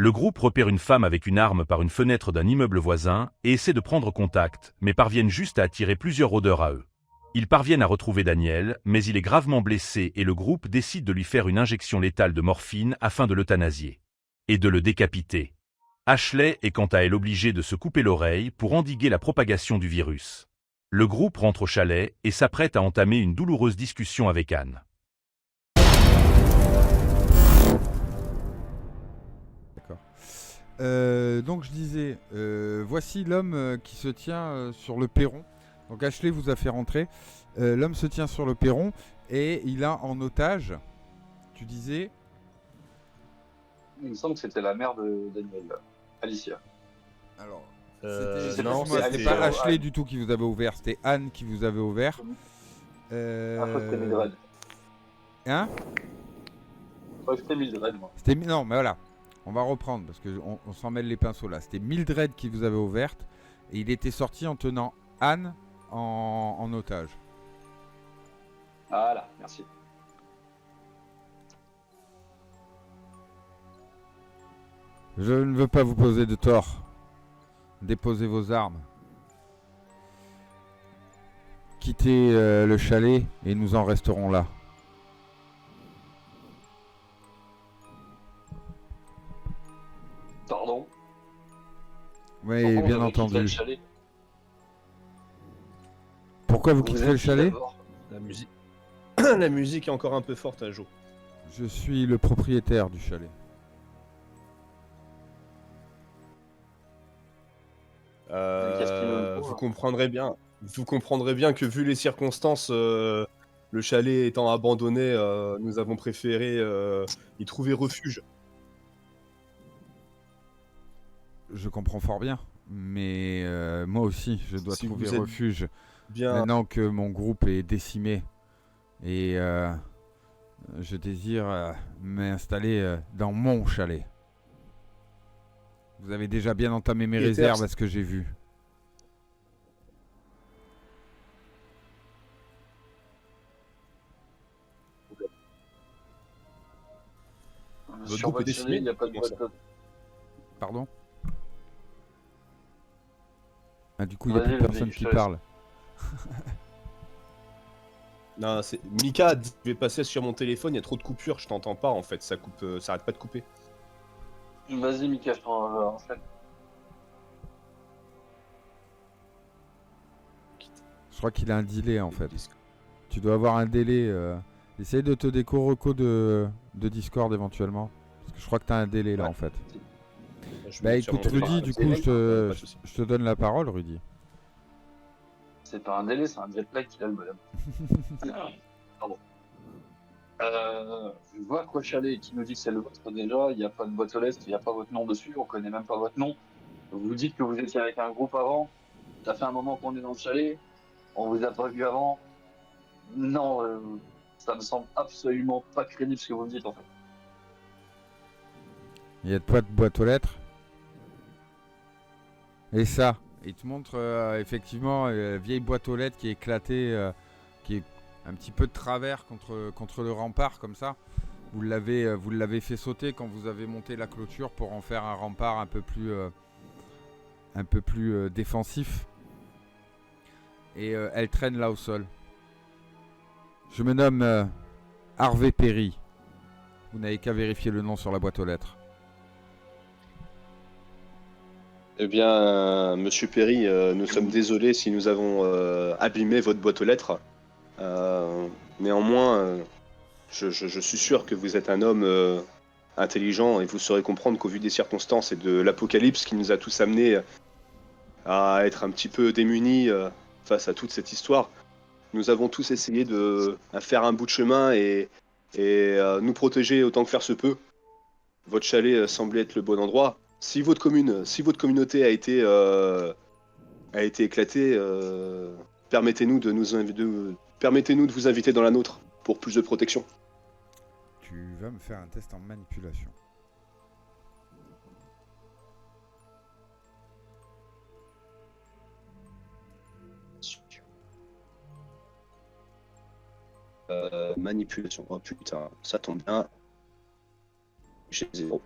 Le groupe repère une femme avec une arme par une fenêtre d'un immeuble voisin et essaie de prendre contact, mais parviennent juste à attirer plusieurs rôdeurs à eux. Ils parviennent à retrouver Daniel, mais il est gravement blessé et le groupe décide de lui faire une injection létale de morphine afin de l'euthanasier. Et de le décapiter. Ashley est quant à elle obligée de se couper l'oreille pour endiguer la propagation du virus. Le groupe rentre au chalet et s'apprête à entamer une douloureuse discussion avec Anne. D'accord. Donc je disais, voici l'homme qui se tient sur le perron. Donc Ashley vous a fait rentrer. L'homme se tient sur le perron et il a en otage, tu disais, Il me semble que c'était la mère de Daniel, Alicia. Alors, Non, c'était pas Ashley du tout qui vous avait ouvert, c'était Anne qui vous avait ouvert. Ah, je crois que c'était Mildred. Hein? Je crois que c'était Mildred, moi. Non, mais voilà. On va reprendre parce qu'on s'en mêle les pinceaux là. C'était Mildred qui vous avait ouverte et il était sorti en tenant Anne en otage. Voilà, merci. Je ne veux pas vous poser de tort. Déposez vos armes. Quittez le chalet et nous en resterons là. Pardon. Oui, bien entendu. Pourquoi vous quitterez le chalet? La musique... La musique est encore un peu forte à Jo. Je suis le propriétaire du chalet. Vous comprendrez bien. Vous comprendrez bien que vu les circonstances, le chalet étant abandonné, nous avons préféré y trouver refuge. Je comprends fort bien, mais moi aussi, je dois trouver refuge. Maintenant que mon groupe est décimé et je désire m'installer dans mon chalet. Vous avez déjà bien entamé mes réserves à ce que j'ai vu. Sur votre chalet, il n'y a pas de boîte. Pardon? Ah, du coup, il n'y a plus personne qui parle. Non, c'est Mika, je vais passer sur mon téléphone, il y a trop de coupures, je t'entends pas en fait, ça coupe, ça arrête pas de couper. Vas-y Mika, je t'en fait. Je crois qu'il a un delay en fait. Tu dois avoir un délai. Essaye de te déco-reco de Discord éventuellement. Parce que je crois que tu as un délai là en fait. Bah écoute Rudy, du coup je te donne la parole Rudy. C'est pas un délai, c'est un jet lag qu'il a le bonhomme. Pardon. Je vois quoi chalet qui nous dit que c'est le vôtre déjà, il n'y a pas de boîte aux lettres, il n'y a pas votre nom dessus, on connaît même pas votre nom. Vous dites que vous étiez avec un groupe avant, ça fait un moment qu'on est dans le chalet, on vous a pas vu avant. Non, ça me semble absolument pas crédible ce que vous me dites en fait. Il y a pas de boîte aux lettres. Et ça, il te montre effectivement la vieille boîte aux lettres qui est éclatée, qui est un petit peu de travers contre le rempart comme ça. Vous l'avez fait sauter quand vous avez monté la clôture pour en faire un rempart un peu plus défensif. Et elle traîne là au sol. Je me nomme Harvey Perry. Vous n'avez qu'à vérifier le nom sur la boîte aux lettres. Eh bien, Monsieur Perry, nous sommes désolés si nous avons abîmé votre boîte aux lettres. Néanmoins, je suis sûr que vous êtes un homme intelligent et vous saurez comprendre qu'au vu des circonstances et de l'apocalypse qui nous a tous amenés à être un petit peu démunis face à toute cette histoire, nous avons tous essayé de faire un bout de chemin et nous protéger autant que faire se peut. Votre chalet semblait être le bon endroit. Si votre communauté a été éclatée, permettez-nous de vous inviter dans la nôtre pour plus de protection. Tu vas me faire un test en manipulation. Manipulation. Oh putain, ça tombe bien. J'ai 0.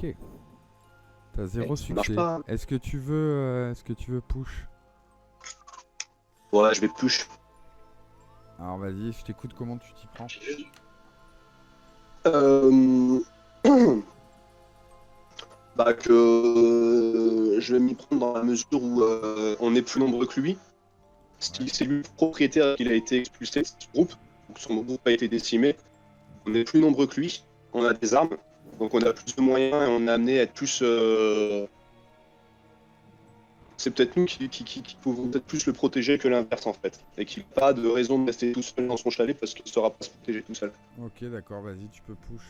Ok. T'as 0 ça marche succès. pas. Est-ce que tu veux push? Ouais, je vais push. Alors vas-y, je t'écoute, comment tu t'y prends? Euh... Bah que je vais m'y prendre dans la mesure où on est plus nombreux que lui. Si c'est lui le propriétaire qu'il a été expulsé de ce groupe, ou que son groupe a été décimé, on est plus nombreux que lui, on a des armes, donc on a plus de moyens et on est amené à être plus... C'est peut-être nous qui pouvons peut-être plus le protéger que l'inverse en fait. Et qu'il n'a pas de raison de rester tout seul dans son chalet parce qu'il ne saura pas se protéger tout seul. Ok, d'accord, vas-y, tu peux push.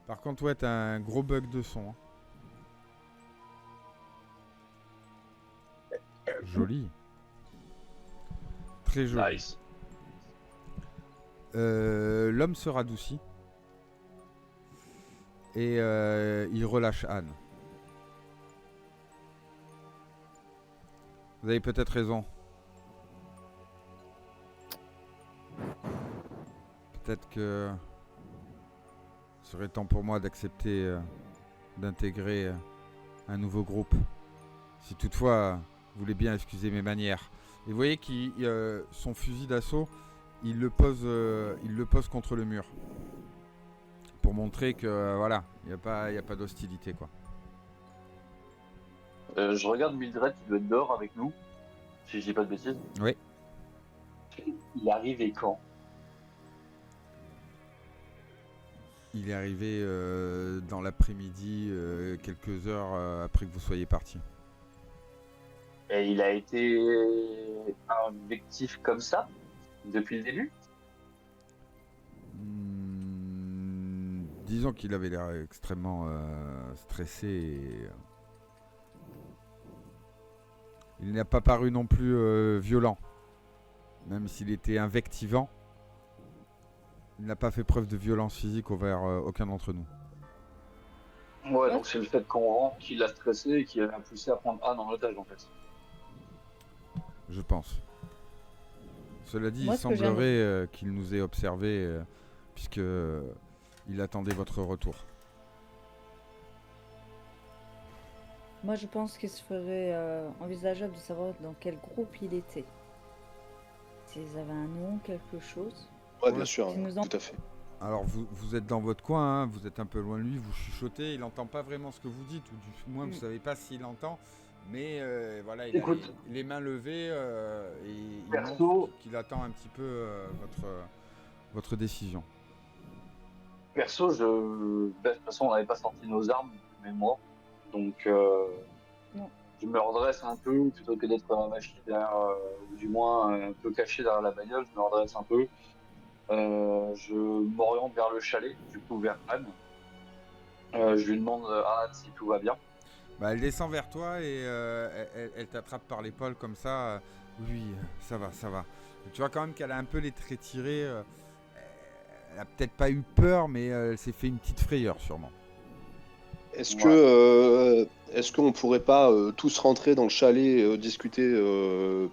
Par contre, ouais, t'as un gros bug de son. Hein. Joli. Très joli. Nice. L'homme se radoucit. Et il relâche Anne. Vous avez peut-être raison. Peut-être que ce serait temps pour moi d'accepter d'intégrer un nouveau groupe. Si toutefois vous voulez bien excuser mes manières. Et vous voyez qu'il son fusil d'assaut, il le pose contre le mur. Pour montrer que voilà, il n'y a pas d'hostilité quoi. Je regarde Mildred qui doit être dehors avec nous, si je dis pas de bêtises. Oui. Il est arrivé quand? Il est arrivé dans l'après-midi, quelques heures après que vous soyez parti. Et il a été invectif comme ça, depuis le début? Disons qu'il avait l'air extrêmement stressé et il n'a pas paru non plus violent. Même s'il était invectivant, il n'a pas fait preuve de violence physique envers aucun d'entre nous. Ouais, donc c'est le fait qu'on rentre qui l'a stressé et qui l'a poussé à prendre Anne en otage en fait. Je pense. Cela dit, Moi, il semblerait qu'il nous ait observés puisque il attendait votre retour. Moi, je pense qu'il serait envisageable de savoir dans quel groupe il était. S'ils avaient un nom, quelque chose. Ouais, bien sûr, tout à fait. Alors vous êtes dans votre coin, hein, vous êtes un peu loin de lui, vous chuchotez, il n'entend pas vraiment ce que vous dites, ou du moins vous ne savez pas s'il entend, mais voilà, il a les mains levées et il montre qu'il attend un petit peu votre décision. Perso, de toute façon on n'avait pas sorti nos armes, mais moi, donc je me redresse un peu, plutôt que d'être machine derrière, ou du moins un peu caché derrière la bagnole, je me redresse un peu. Je m'oriente vers le chalet, du coup vers Anne. Je lui demande à Anne si tout va bien. Bah, elle descend vers toi et elle t'attrape par l'épaule comme ça. Oui, ça va, ça va. Tu vois quand même qu'elle a un peu les traits tirés. Elle a peut-être pas eu peur, mais elle s'est fait une petite frayeur sûrement. Est-ce qu'on pourrait pas tous rentrer dans le chalet discuter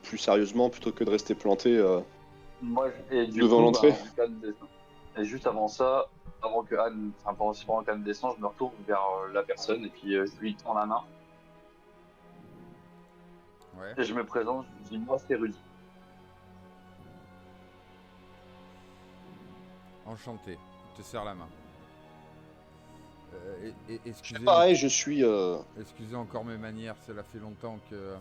plus sérieusement plutôt que de rester plantés devant l'entrée? Et juste avant ça, avant que Anne, pendant qu'Anne descend, je me retourne vers la personne et puis je lui tends la main. Ouais. Et je me présente, je lui dis moi c'est Rudy. Enchanté, je te serre la main. Excusez, pareil, je suis... Excusez encore mes manières, cela fait longtemps que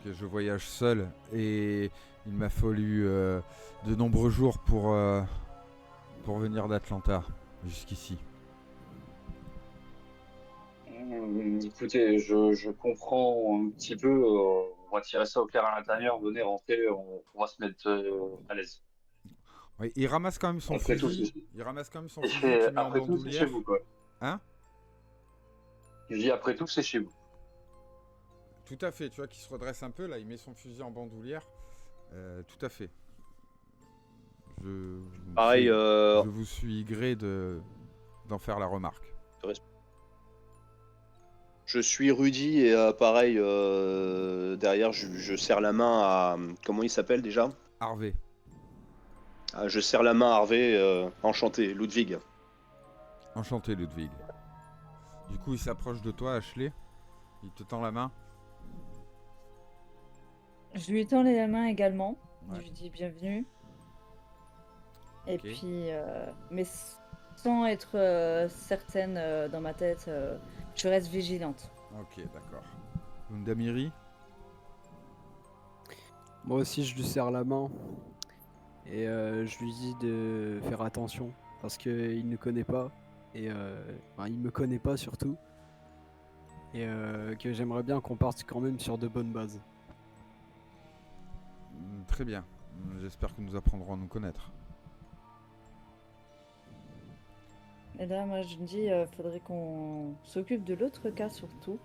je voyage seul et il m'a fallu de nombreux jours pour venir d'Atlanta jusqu'ici. Écoutez, je comprends un petit peu, on va tirer ça au clair à l'intérieur, venez rentrer, on va se mettre à l'aise. Oui, il ramasse quand même son fusil. Il ramasse quand même son fusil. Après tout, c'est chez vous, quoi. Hein? Je dis après tout, c'est chez vous. Tout à fait, tu vois qu'il se redresse un peu, là, il met son fusil en bandoulière. Tout à fait. Je vous suis gré d'en faire la remarque. Je suis Rudy et pareil, derrière, je serre la main à... Comment il s'appelle déjà? Harvey. Je serre la main à Harvey, enchanté, Ludwig. Enchanté, Ludwig. Du coup, il s'approche de toi, Ashley. Il te tend la main. Je lui tends les mains également. Ouais. Je lui dis bienvenue. Et Ok. puis, mais sans être certaine dans ma tête, je reste vigilante. Ok, d'accord. Lundamiri. Moi aussi, je lui serre la main et je lui dis de faire attention parce qu'il ne connaît pas et enfin, il me connaît pas surtout et que j'aimerais bien qu'on parte quand même sur de bonnes bases. Très bien. J'espère que nous apprendrons à nous connaître. Et là, moi, je me dis, faudrait qu'on s'occupe de l'autre cas surtout,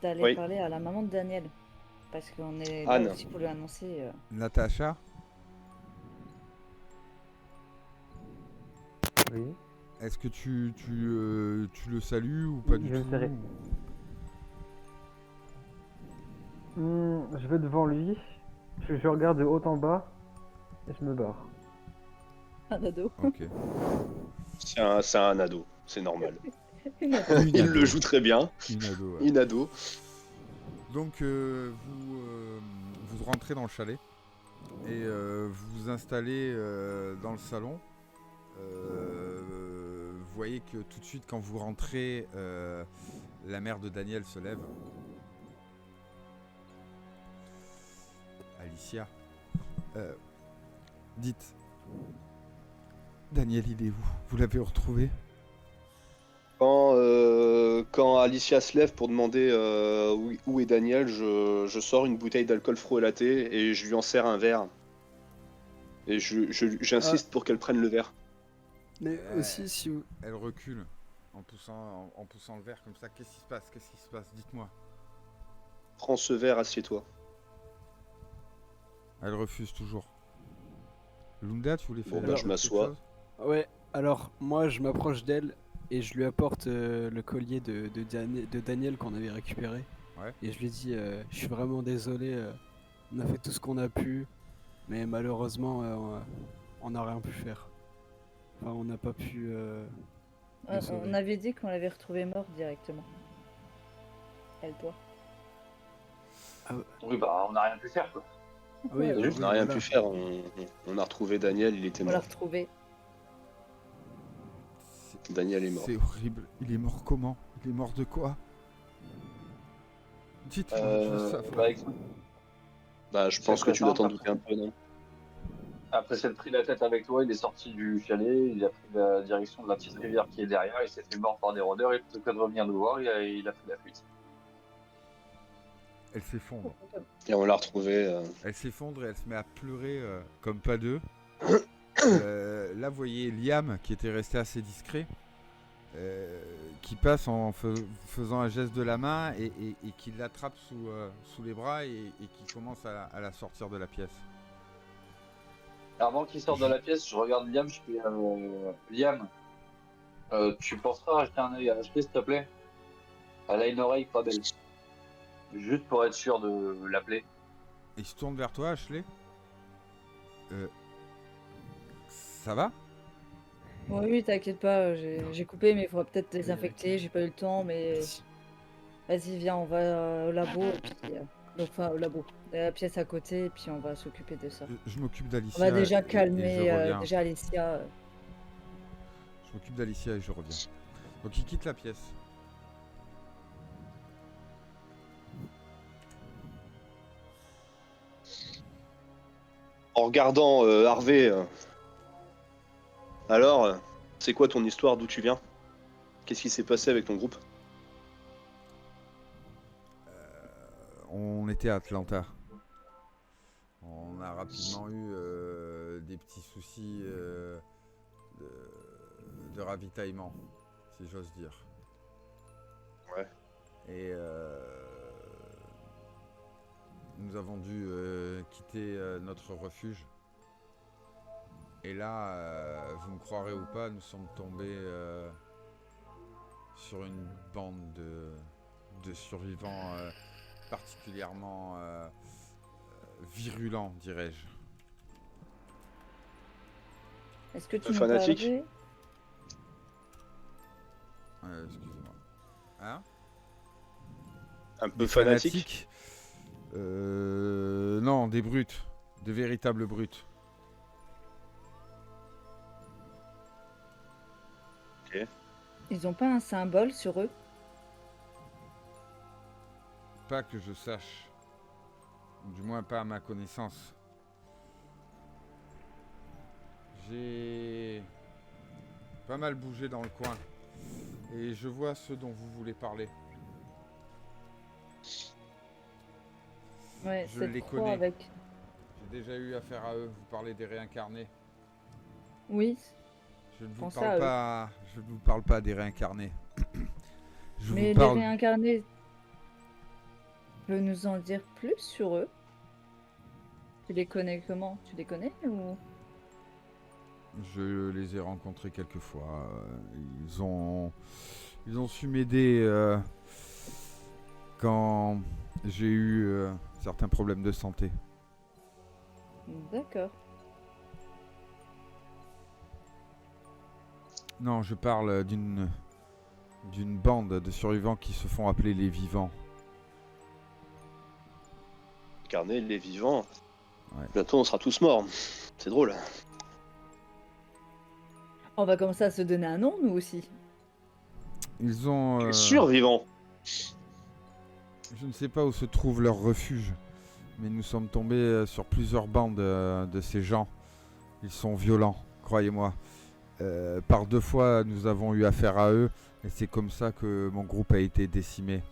d'aller Oui. parler à la maman de Daniel, parce qu'on est Anne. là aussi pour lui annoncer. Natacha. Oui. Est-ce que tu le salues ou pas du Je le tout serai. Je vais devant lui, je regarde de haut en bas et je me barre. Un ado. Ok. C'est un ado, c'est normal. Une ado. Une Il ado. le joue très bien. Une ado. Ouais. Une ado. Donc vous rentrez dans le chalet et vous vous installez dans le salon. Vous voyez que tout de suite quand vous rentrez, la mère de Daniel se lève. Alicia. Dites. Daniel, il est où? Vous l'avez retrouvé? Quand Alicia se lève pour demander où est Daniel, je sors une bouteille d'alcool frelaté et je lui en sers un verre. Et j'insiste pour qu'elle prenne le verre. Mais aussi, si vous... Elle recule en poussant le verre comme ça. Qu'est-ce qui se passe? Qu'est-ce qui se passe? Dites-moi. Prends ce verre, assieds-toi. Elle refuse toujours. Lunda, tu voulais faire Bon, bah, je quelque m'assois. chose? Ouais, alors moi je m'approche d'elle et je lui apporte le collier de Daniel qu'on avait récupéré. Ouais. Et je lui dis, je suis vraiment désolé, on a fait tout ce qu'on a pu, mais malheureusement on n'a rien pu faire. Enfin, on n'a pas pu... le sauver. On avait dit qu'on l'avait retrouvé mort directement. Elle, toi. Oui, bah, on n'a rien pu faire, quoi. Oui, Ouais, On n'a rien pu faire. On a retrouvé Daniel, il était On l'a mort. retrouvé. Daniel est mort. C'est horrible. Il est mort comment? Il est mort de quoi? Dites-moi, je veux savoir. Bah, écoute, Bah, je C'est pense que très tu dois t'en simple. douter un peu, non? après s'être pris la tête avec toi, il est sorti du chalet, il a pris la direction de la petite rivière qui est derrière, il s'est fait mort par des rôdeurs, et plutôt que de revenir nous voir, il a pris la fuite. Elle s'effondre. Et on l'a retrouvé. Elle s'effondre et elle se met à pleurer comme pas deux. Là, vous voyez Liam qui était resté assez discret, qui passe en faisant un geste de la main et qui l'attrape sous les bras et qui commence à la sortir de la pièce. Avant qu'il sorte de la pièce, je regarde Liam, je fais Liam, tu penseras à jeter un œil à Ashley, s'il te plaît? Elle a une oreille pas belle. Juste pour être sûr de l'appeler. Il se tourne vers toi, Ashley. Ça va? Oui, oui, t'inquiète pas, j'ai coupé, mais il faudra peut-être désinfecter, j'ai pas eu le temps, mais... Vas-y, viens, on va au labo, et puis... Donc, enfin, au labo. La pièce à côté, et puis on va s'occuper de ça. Je m'occupe d'Alicia. On va déjà et je calmer reviens. déjà Alicia. Je m'occupe d'Alicia et je reviens. Donc il quitte la pièce. En regardant Harvey, alors, c'est quoi ton histoire? D'où tu viens? Qu'est-ce qui s'est passé avec ton groupe? On était à Atlanta. On a rapidement eu des petits soucis de ravitaillement, si j'ose dire. Ouais. Et nous avons dû quitter notre refuge. Et là, vous me croirez ou pas, nous sommes tombés sur une bande de survivants particulièrement virulents, dirais-je. Est-ce que tu nous Fanatique. parlerais Excusez-moi. Hein? Un peu Des fanatique. Non, des brutes. De véritables brutes. Ils ont pas un symbole sur eux? Pas que je sache. Du moins pas à ma connaissance. J'ai pas mal bougé dans le coin. Et je vois ce dont vous voulez parler. Ouais, Je c'est les trop connais. avec. J'ai déjà eu affaire à eux. Vous parlez des réincarnés. Oui, Je ne vous Pensez parle à eux. pas. Je ne vous parle pas des réincarnés. Je mais vous parle. les réincarnés, tu peux nous en dire plus sur eux? Tu les connais comment? Tu les connais ou... Je les ai rencontrés quelques fois. Ils ont su m'aider quand j'ai eu certains problèmes de santé. D'accord. Non, je parle d'une bande de survivants qui se font appeler les vivants. Incarner les vivants. Ouais. Bientôt, on sera tous morts. C'est drôle. On va commencer à se donner un nom, nous aussi. Ils ont... Survivants. Je ne sais pas où se trouve leur refuge, mais nous sommes tombés sur plusieurs bandes de ces gens. Ils sont violents, croyez-moi. Par 2 fois, nous avons eu affaire à eux, et c'est comme ça que mon groupe a été décimé.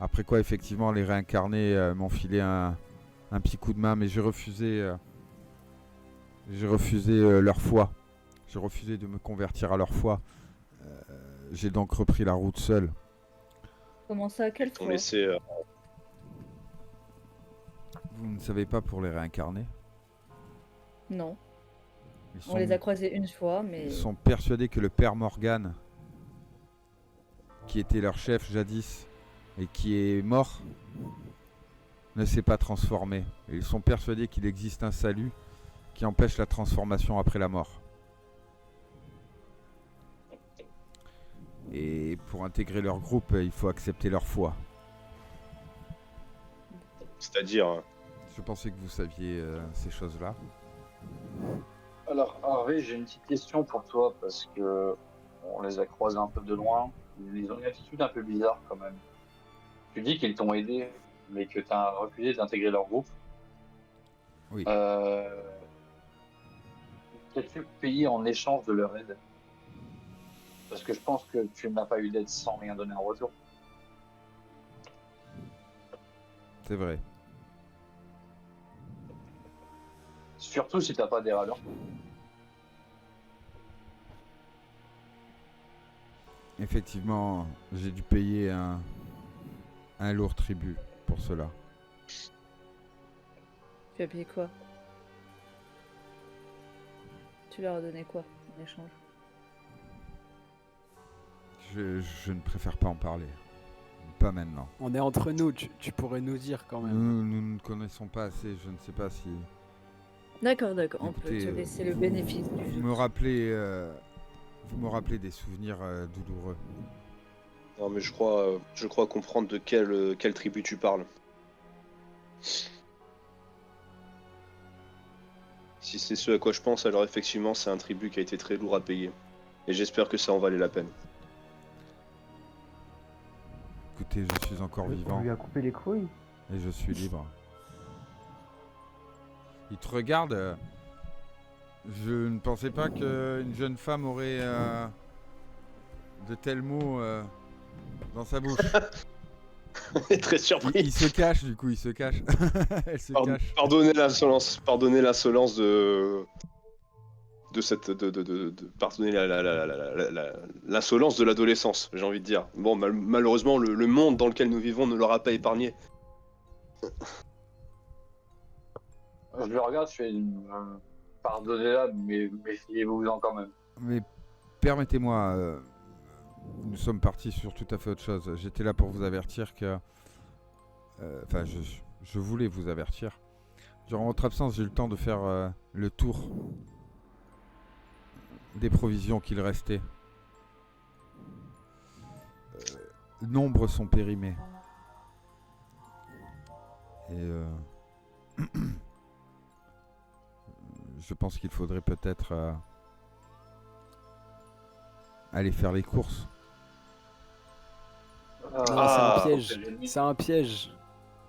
Après quoi, effectivement, les réincarnés m'ont filé un petit coup de main, mais j'ai refusé leur foi. J'ai refusé de me convertir à leur foi. J'ai donc repris la route seul. Comment ça? Quelle Ils t'ont fois? laissé. Vous ne savez pas pour les réincarnés? Non. Ils On les a croisés une fois, mais... Ils sont persuadés que le père Morgan, qui était leur chef jadis et qui est mort, ne s'est pas transformé. Et ils sont persuadés qu'il existe un salut qui empêche la transformation après la mort. Et pour intégrer leur groupe, il faut accepter leur foi. C'est-à-dire. Je pensais que vous saviez ces choses-là. Alors, Harvey, j'ai une petite question pour toi parce que on les a croisés un peu de loin. Ils ont une attitude un peu bizarre quand même. Tu dis qu'ils t'ont aidé, mais que tu as refusé d'intégrer leur groupe. Oui. Qu'as-tu payé en échange de leur aide? Parce que je pense que tu n'as pas eu d'aide sans rien donner en retour. C'est vrai. Surtout si tu n'as pas adhéré à leur. Effectivement, j'ai dû payer un lourd tribut pour cela. Tu as payé quoi? Tu leur as donné quoi en échange? Je ne préfère pas en parler. Pas maintenant. On est entre nous, tu pourrais nous dire quand même. Nous ne connaissons pas assez, je ne sais pas si... D'accord, d'accord. On Écoutez, peut te laisser le bénéfice du Vous doute. me rappelez des souvenirs douloureux. Non, mais je crois comprendre de quelle tribu tu parles. Si c'est ce à quoi je pense, alors effectivement, c'est un tribut qui a été très lourd à payer. Et j'espère que ça en valait la peine. Écoutez, je suis encore On vivant lui a coupé les couilles. et je suis libre. Il te regarde. Je ne pensais pas qu'une jeune femme aurait de tels mots dans sa bouche. Très surpris. Il se cache, du coup, il se cache. Elle se cache. Pardonnez l'insolence de pardonnez l'insolence de l'adolescence, j'ai envie de dire. Bon, malheureusement, le monde dans lequel nous vivons ne l'aura pas épargné. Je le regarde, je fais pardonnez-la, mais méfiez-vous-en quand même. Mais permettez-moi, nous sommes partis sur tout à fait autre chose. J'étais là pour vous avertir que... Enfin, je voulais vous avertir. Durant votre absence, j'ai eu le temps de faire le tour des provisions qu'il restait. nombre sont périmés. Et je pense qu'il faudrait peut-être aller faire les courses. Non, c'est un piège. C'est un piège.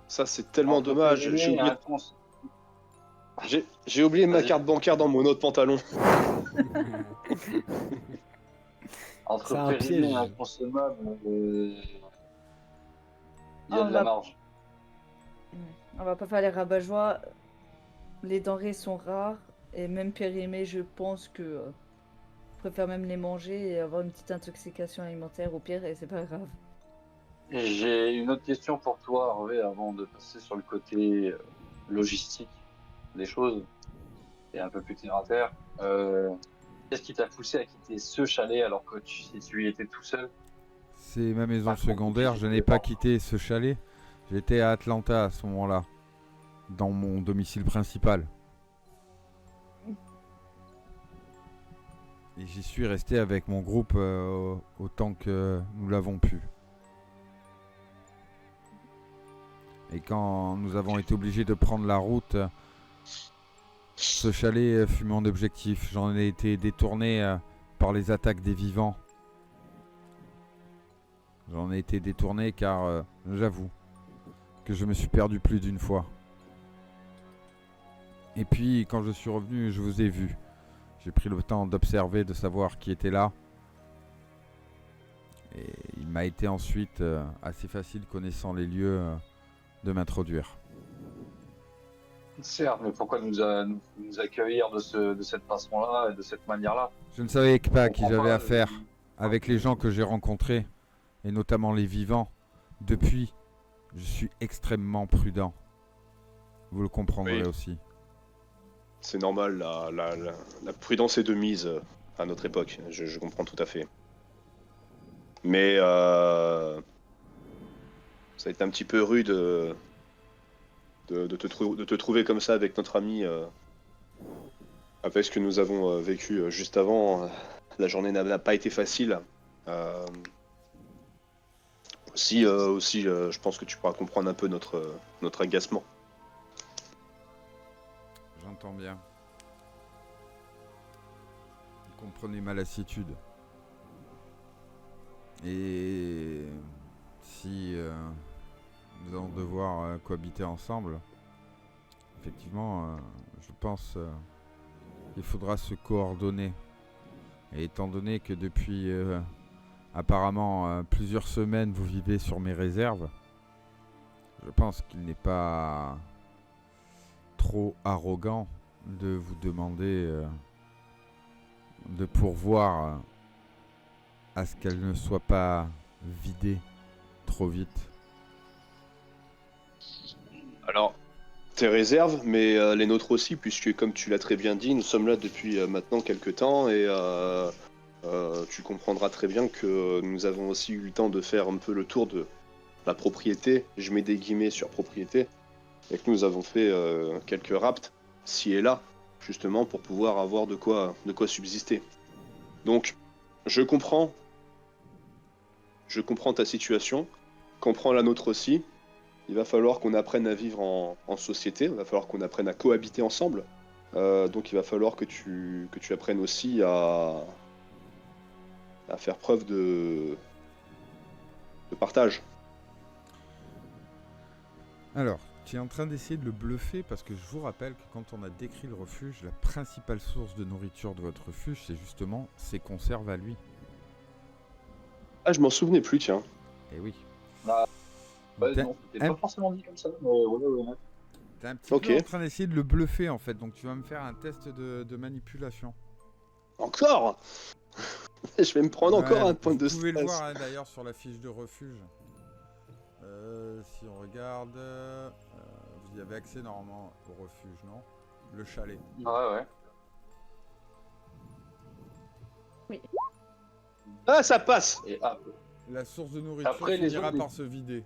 Ça, c'est tellement dommage. J'ai oublié ma carte bancaire dans mon autre pantalon. Entre périmé et inconsommable, il y a de la marge. On va pas faire les rabat-joie. Les denrées sont rares et même périmées, je pense que je préfère même les manger et avoir une petite intoxication alimentaire au pire et c'est pas grave. J'ai une autre question pour toi, Hervé, avant de passer sur le côté logistique des choses et un peu plus terre à terre. Qu'est-ce qui t'a poussé à quitter ce chalet alors que si tu y étais tout seul? C'est ma maison secondaire, je n'ai pas quitté ce chalet. J'étais à Atlanta à ce moment-là, dans mon domicile principal. Et j'y suis resté avec mon groupe autant que nous l'avons pu. Et quand nous avons été obligés de prendre la route, ce chalet fut mon objectif. J'en ai été détourné par les attaques des vivants. J'en ai été détourné car, j'avoue, que je me suis perdu plus d'une fois. Et puis, quand je suis revenu, je vous ai vu. J'ai pris le temps d'observer, de savoir qui était là. Et il m'a été ensuite assez facile, connaissant les lieux, de m'introduire. Certes, mais pourquoi nous accueillir de cette façon-là et de cette manière-là? Je ne savais pas à qui j'avais affaire avec les gens que j'ai rencontrés, et notamment les vivants. Depuis, je suis extrêmement prudent. Vous le comprendrez aussi. C'est normal, la prudence est de mise à notre époque, je comprends tout à fait. Mais ça a été un petit peu rude de te trouver comme ça avec notre ami. Avec ce que nous avons vécu juste avant, la journée n'a pas été facile. Aussi, je pense que tu pourras comprendre un peu notre agacement. J'entends bien. Vous comprenez ma lassitude. Et si nous allons devoir cohabiter ensemble, effectivement, je pense qu'il faudra se coordonner. Et étant donné que depuis apparemment plusieurs semaines vous vivez sur mes réserves, je pense qu'il n'est pas trop arrogant de vous demander de pourvoir à ce qu'elle ne soit pas vidée trop vite. Alors, tes réserves, mais les nôtres aussi, puisque comme tu l'as très bien dit, nous sommes là depuis maintenant quelques temps et tu comprendras très bien que nous avons aussi eu le temps de faire un peu le tour de la propriété. Je mets des guillemets sur propriété. Et que nous avons fait quelques rapts, ci et là, justement pour pouvoir avoir de quoi subsister. Donc, je comprends ta situation, comprends la nôtre aussi. Il va falloir qu'on apprenne à vivre en société, il va falloir qu'on apprenne à cohabiter ensemble. Donc il va falloir que tu apprennes aussi à faire preuve de partage. Alors, tu es en train d'essayer de le bluffer parce que je vous rappelle que quand on a décrit le refuge, la principale source de nourriture de votre refuge, c'est justement ses conserves à lui. Ah, je m'en souvenais plus, tiens. Eh oui. Non, c'était pas forcément dit comme ça, mais ouais. T'es un petit peu en train d'essayer de le bluffer en fait, donc tu vas me faire un test de manipulation. Encore? Je vais me prendre encore un point de stress. Vous pouvez le voir hein, d'ailleurs sur la fiche de refuge. Si on regarde, vous y avez accès normalement au refuge, non? Le chalet. Ouais. Oui. Ah, ça passe! Et la source de nourriture après, finira par se vider.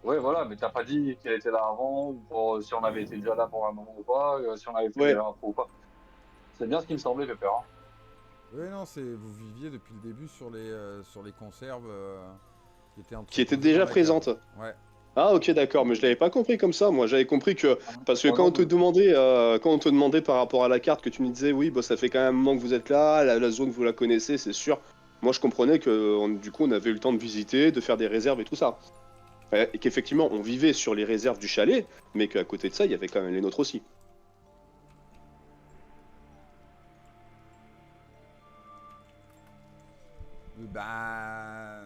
Ouais, voilà, mais t'as pas dit qu'elle était là avant, ou si on avait été déjà là pour un moment ou pas, si on avait fait déjà un peu ou pas. C'est bien ce qui me semblait, Pépère. Oui, non, vous viviez depuis le début sur les conserves qui étaient déjà présentes. Ouais. Ah ok d'accord, mais je l'avais pas compris comme ça. Moi j'avais compris que parce que Ah, quand non, on te demandait par rapport à la carte que tu nous disais oui bah ça fait quand même un moment que vous êtes là, la zone vous la connaissez c'est sûr. Moi je comprenais que du coup on avait eu le temps de visiter, de faire des réserves et tout ça. Et qu'effectivement on vivait sur les réserves du chalet, mais qu'à côté de ça il y avait quand même les nôtres aussi. Bah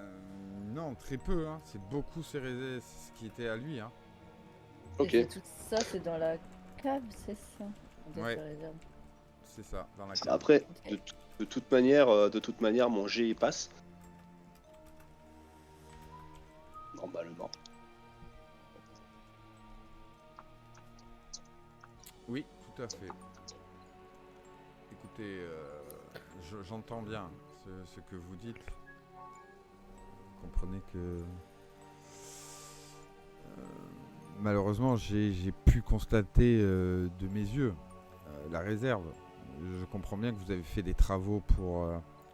non, très peu. Hein. C'est beaucoup ce qui était à lui. Hein. Ok. Et tout ça, c'est dans la cave, c'est ça? Ouais. C'est ça, dans la cave. Après, de toute manière, mon jet passe. Normalement. Oui, tout à fait. Écoutez, j'entends bien ce que vous dites. Comprenez que malheureusement j'ai pu constater de mes yeux la réserve. Je comprends bien que vous avez fait des travaux pour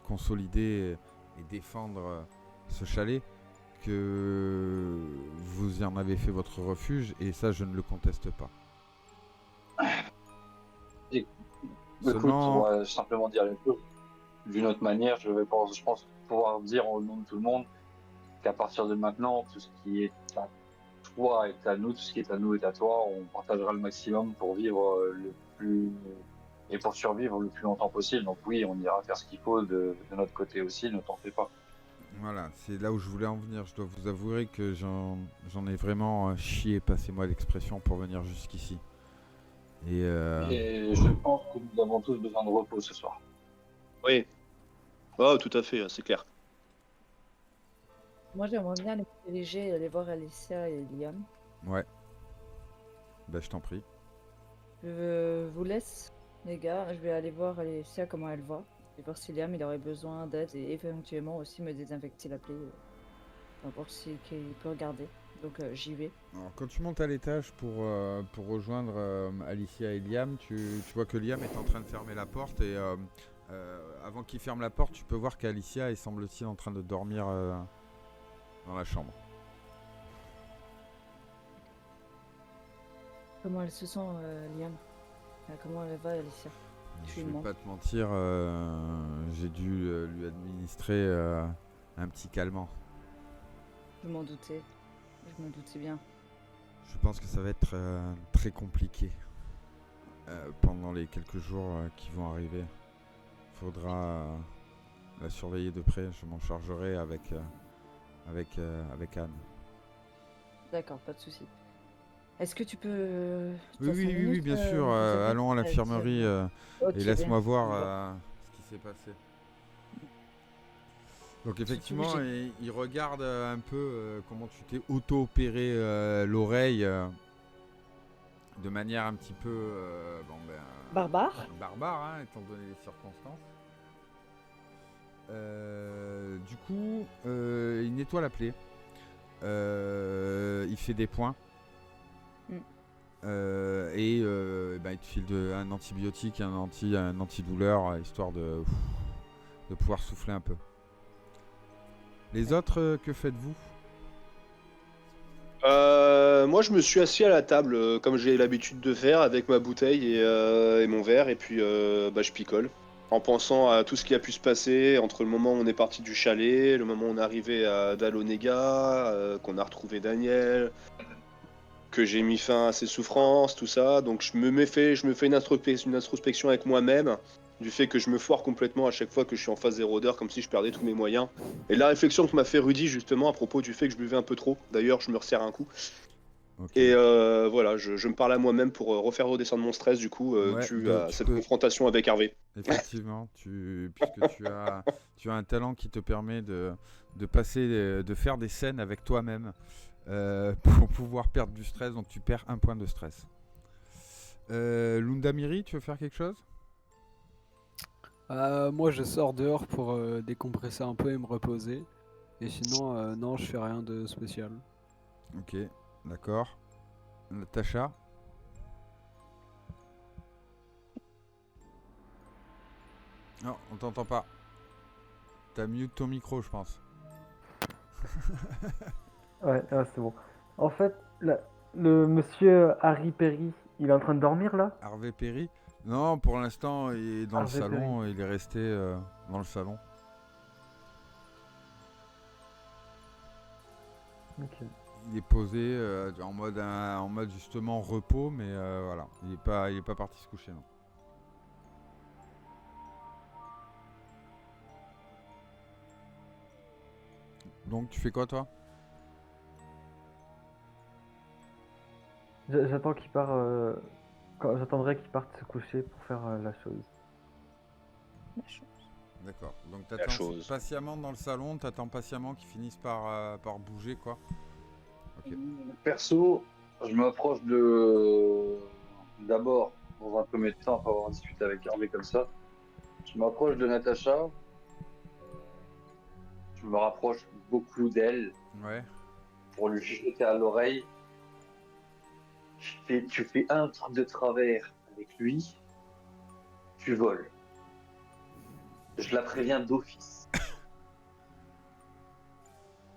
consolider et défendre ce chalet, que vous y en avez fait votre refuge, et ça je ne le conteste pas. Écoute, on va simplement dire les choses. D'une autre manière, je pense pouvoir dire au nom de tout le monde qu'à partir de maintenant, tout ce qui est à toi est à nous, tout ce qui est à nous est à toi. On partagera le maximum pour vivre le plus et pour survivre le plus longtemps possible. Donc oui, on ira faire ce qu'il faut de notre côté aussi, ne t'en fais pas. Voilà, c'est là où je voulais en venir. Je dois vous avouer que j'en ai vraiment chié, passez-moi l'expression, pour venir jusqu'ici. Et je pense que nous avons tous besoin de repos ce soir. Oui. Oh, tout à fait, c'est clair. Moi, j'aimerais bien aller privilégier, aller voir Alicia et Liam. Ouais. Bah, je t'en prie. Je vous laisse, les gars. Je vais aller voir Alicia comment elle va. Et voir si Liam il aurait besoin d'aide et éventuellement aussi me désinfecter la plaie. Pour qu'il peut regarder. Donc j'y vais. Alors, quand tu montes à l'étage pour rejoindre Alicia et Liam, tu vois que Liam est en train de fermer la porte, et avant qu'il ferme la porte, tu peux voir qu'Alicia est, semble-t-il, en train de dormir dans la chambre. Comment elle se sent, Liam? Comment elle va, Alicia? Je vais pas te mentir, j'ai dû lui administrer un petit calmant. Je m'en doutais bien. Je pense que ça va être très compliqué pendant les quelques jours qui vont arriver. Faudra la surveiller de près. Je m'en chargerai avec Anne. D'accord, pas de souci. Est-ce que tu peux... Oui, bien sûr. Allons à l'infirmerie et laisse-moi voir ce qui s'est passé. Donc effectivement, il regarde un peu comment tu t'es auto-opéré l'oreille de manière un petit peu barbare, hein, étant donné les circonstances. Du coup, il nettoie la plaie. Il fait des points. Et il te file un antibiotique, un antidouleur, histoire de pouvoir souffler un peu. Les autres, que faites-vous? Moi, je me suis assis à la table, comme j'ai l'habitude de faire, avec ma bouteille et mon verre, et puis je picole, en pensant à tout ce qui a pu se passer entre le moment où on est parti du chalet, le moment où on est arrivé à Dalonega, qu'on a retrouvé Daniel, que j'ai mis fin à ses souffrances, tout ça. Donc je me fais une introspection avec moi-même, du fait que je me foire complètement à chaque fois que je suis en face des rôdeurs, comme si je perdais tous mes moyens. Et la réflexion que m'a fait Rudy justement à propos du fait que je buvais un peu trop, d'ailleurs je me resserre un coup. Okay. Et voilà, je me parle à moi-même pour refaire redescendre mon stress du coup, dû à cette confrontation avec Hervé. Effectivement, puisque tu as un talent qui te permet de faire des scènes avec toi-même pour pouvoir perdre du stress, donc tu perds un point de stress. Lundamiri, tu veux faire quelque chose? Moi je sors dehors pour décompresser un peu et me reposer. Et sinon, non, je fais rien de spécial. Ok, d'accord. Natacha? Non, on t'entend pas. T'as mute ton micro, je pense. Ouais, c'est bon. En fait, le monsieur Harry Perry, il est en train de dormir là? Harvey Perry? Non, pour l'instant, il est dans Harvey le salon. Il est resté dans le salon. Ok. Il est posé en mode justement repos, mais voilà. Il est pas parti se coucher, non. Donc, tu fais quoi, toi? J'attends qu'il part. J'attendrai qu'il parte se coucher pour faire la chose. D'accord. Donc, La t'attends chose. patiemment dans le salon, t'attends patiemment qu'ils finissent par bouger, quoi. Ok. Perso, je m'approche de. D'abord, dans un premier temps, après avoir discuté avec Hervé comme ça, je m'approche de Natacha. Je me rapproche beaucoup d'elle Ouais. pour lui chuchoter à l'oreille. Tu fais un truc de travers avec lui, tu voles. Je la préviens d'office.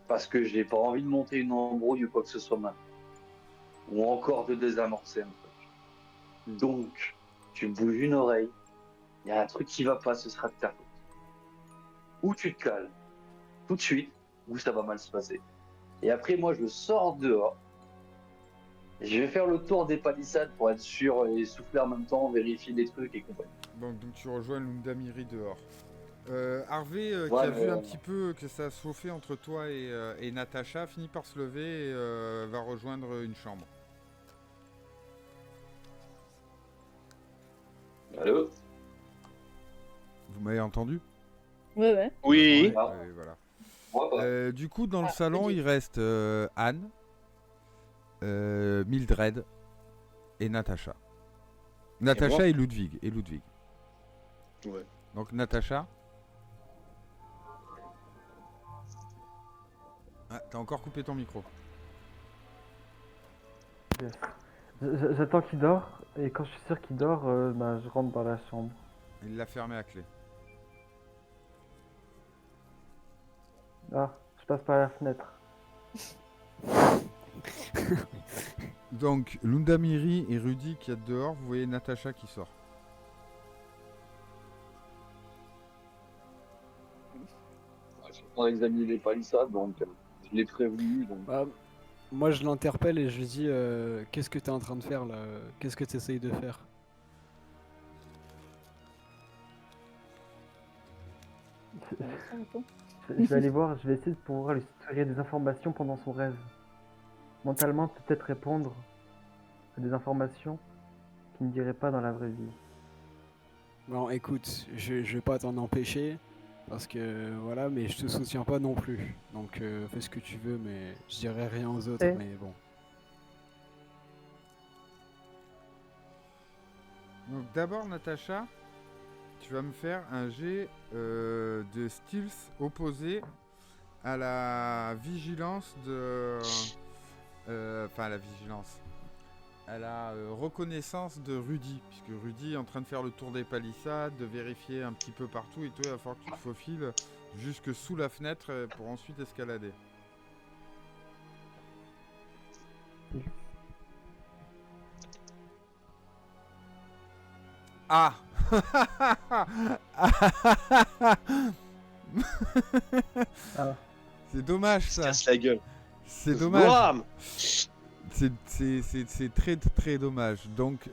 Parce que j'ai pas envie de monter une embrouille ou quoi que ce soit maintenant. Ou encore de désamorcer un truc. Donc, tu bouges une oreille, il y a un truc qui va pas, ce sera de ta faute. Ou tu te calmes, tout de suite, ou ça va mal se passer. Et après, moi, je sors dehors. Et je vais faire le tour des palissades pour être sûr et souffler en même temps, vérifier des trucs et compagnie. Donc tu rejoins Lundamiri dehors. Harvey, qui Ouais, a vu mais- un petit peu que ça a chauffé entre toi et Natacha, finit par se lever et va rejoindre une chambre. Allô? Vous m'avez entendu? Ouais. Oui. Ah. Ouais, voilà. Moi, pas. Du coup, dans le Ah, salon, Rudy. il reste Anne, Mildred et Natacha. Natacha moi et Ludwig. Ouais. Donc Natacha. Ah, t'as encore coupé ton micro. Yes. J'attends qu'il dort, et quand je suis sûr qu'il dort, je rentre dans la chambre. Il l'a fermé à clé. Ah, je passe par la fenêtre. Donc Lundamiri et Rudy qui est dehors, vous voyez Natacha qui sort. Je suis en train d'examiner les palissades, donc je l'ai prévenu. Donc... Bah, moi, je l'interpelle et je lui dis qu'est-ce que t'es en train de faire là? Qu'est-ce que t'essayes de faire? Je vais aller voir, je vais essayer de pouvoir lui tirer des informations pendant son rêve. Mentalement, peut-être répondre à des informations qu'il ne dirait pas dans la vraie vie. Bon, écoute, je vais pas t'en empêcher, parce que voilà, mais je te soutiens pas non plus. Donc fais ce que tu veux, mais je dirai rien aux autres, Eh. mais bon. Donc d'abord Natacha, tu vas me faire un jet de stealth opposé à la vigilance de... Enfin la vigilance. À la reconnaissance de Rudy, puisque Rudy est en train de faire le tour des palissades, de vérifier un petit peu partout, et toi il va falloir que tu te faufiles jusque sous la fenêtre pour ensuite escalader. Ah. Ah. C'est dommage Il se ça. casse la gueule. C'est dommage. Bam. C'est très très dommage. Donc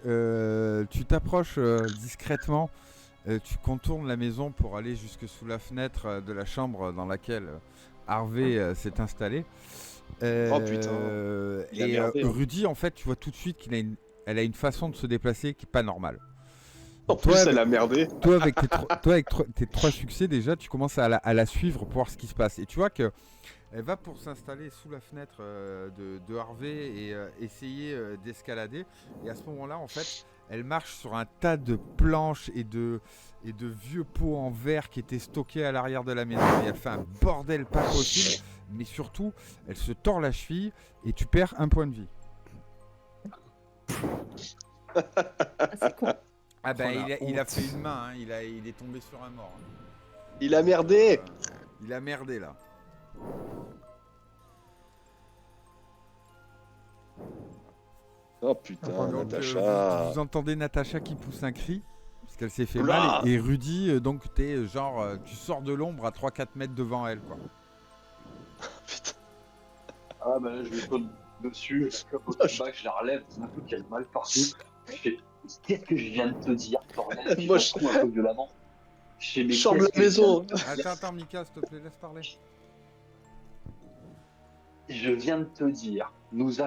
tu t'approches discrètement, tu contournes la maison pour aller jusque sous la fenêtre de la chambre dans laquelle Harvey s'est installé. Oh, putain. Il a Et merdé, hein. Rudy, en fait, tu vois tout de suite qu'elle a une façon de se déplacer qui est pas normale. En Toi, plus, elle a merdé. Toi, avec tes trois succès, déjà, tu commences à la suivre pour voir ce qui se passe. Et tu vois que elle va pour s'installer sous la fenêtre de Harvey et essayer d'escalader. Et à ce moment-là, en fait, elle marche sur un tas de planches et de vieux pots en verre qui étaient stockés à l'arrière de la maison. Et elle fait un bordel pas possible. Mais surtout, elle se tord la cheville et tu perds un point de vie. Ah, c'est con. Ah bah Oh, la il a honte. fait une main, hein. Il est tombé sur un mort. Hein. Il a merdé. Il a merdé là. Oh putain, Donc Natacha. vous entendez Natacha qui pousse un cri parce qu'elle s'est fait Oula. mal et Rudy donc t'es genre tu sors de l'ombre à 3-4 mètres devant elle quoi. Putain. Ah bah là, je lui saute dessus, je chope au bac, je la relève, d'un coup qu'elle a mal partout. Je fais, qu'est-ce que je viens de te dire, bordel? Moi, Je m'en fous un peu violemment. Je fais, mais Chambre de qu'est-ce la que je viens maison. Attends Mika s'il te plaît laisse parler. Je viens de te dire, nous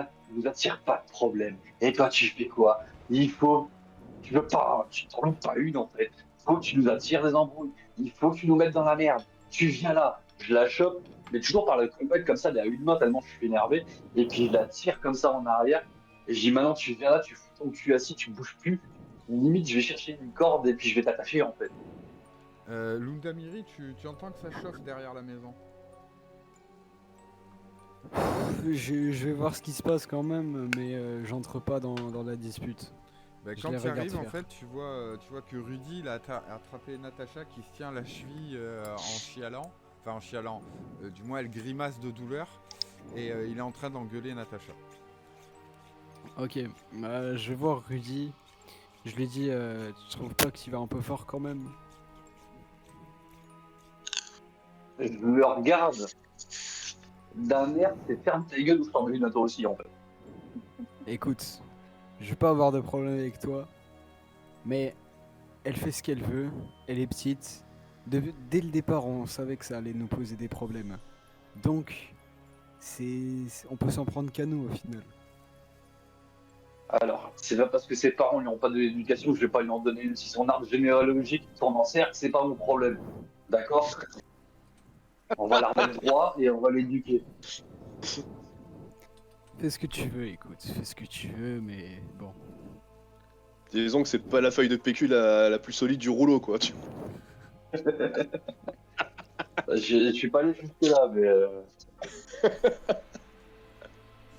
attire pas de problème. Et toi, tu fais quoi? Tu veux pas, tu t'en loupes pas une en fait. Faut que tu nous attires des embrouilles. Il faut que tu nous mettes dans la merde. Tu viens là, je la chope, mais toujours par le contact comme ça, à une main tellement je suis énervé. Et puis je la tire comme ça en arrière. Et je dis maintenant, tu viens là, tu fous ton cul assis, tu bouges plus. Limite, je vais chercher une corde et puis je vais t'attacher en fait. Lundamiri, tu entends que ça chauffe derrière la maison. Je vais voir ce qui se passe quand même, mais j'entre pas dans la dispute. Bah, Je quand les tu arrives, regarde en faire. fait, tu vois que Rudy il a attrapé Natacha qui se tient la cheville en chialant. Enfin, en chialant. Du moins, elle grimace de douleur. Et il est en train d'engueuler Natacha. Ok, bah, je vais voir Rudy. Je lui dis, tu trouves pas que tu vas un peu fort quand même? Je le regarde d'un air, c'est ferme ta gueule ou je t'en mets une à toi aussi en fait. Écoute, je vais pas avoir de problème avec toi, mais elle fait ce qu'elle veut, elle est petite. Dès le départ, on savait que ça allait nous poser des problèmes. Donc, on peut s'en prendre qu'à nous au final. Alors, c'est pas parce que ses parents n'ont pas d'éducation que je vais pas lui en donner une. Si son arbre généalogique tourne en cercle, c'est pas mon problème. D'accord? On va la remettre droit et on va l'éduquer. Fais ce que tu veux, écoute, fais ce que tu veux, mais bon. Disons que c'est pas la feuille de PQ la plus solide du rouleau, quoi. Je suis pas allé jusque là, mais.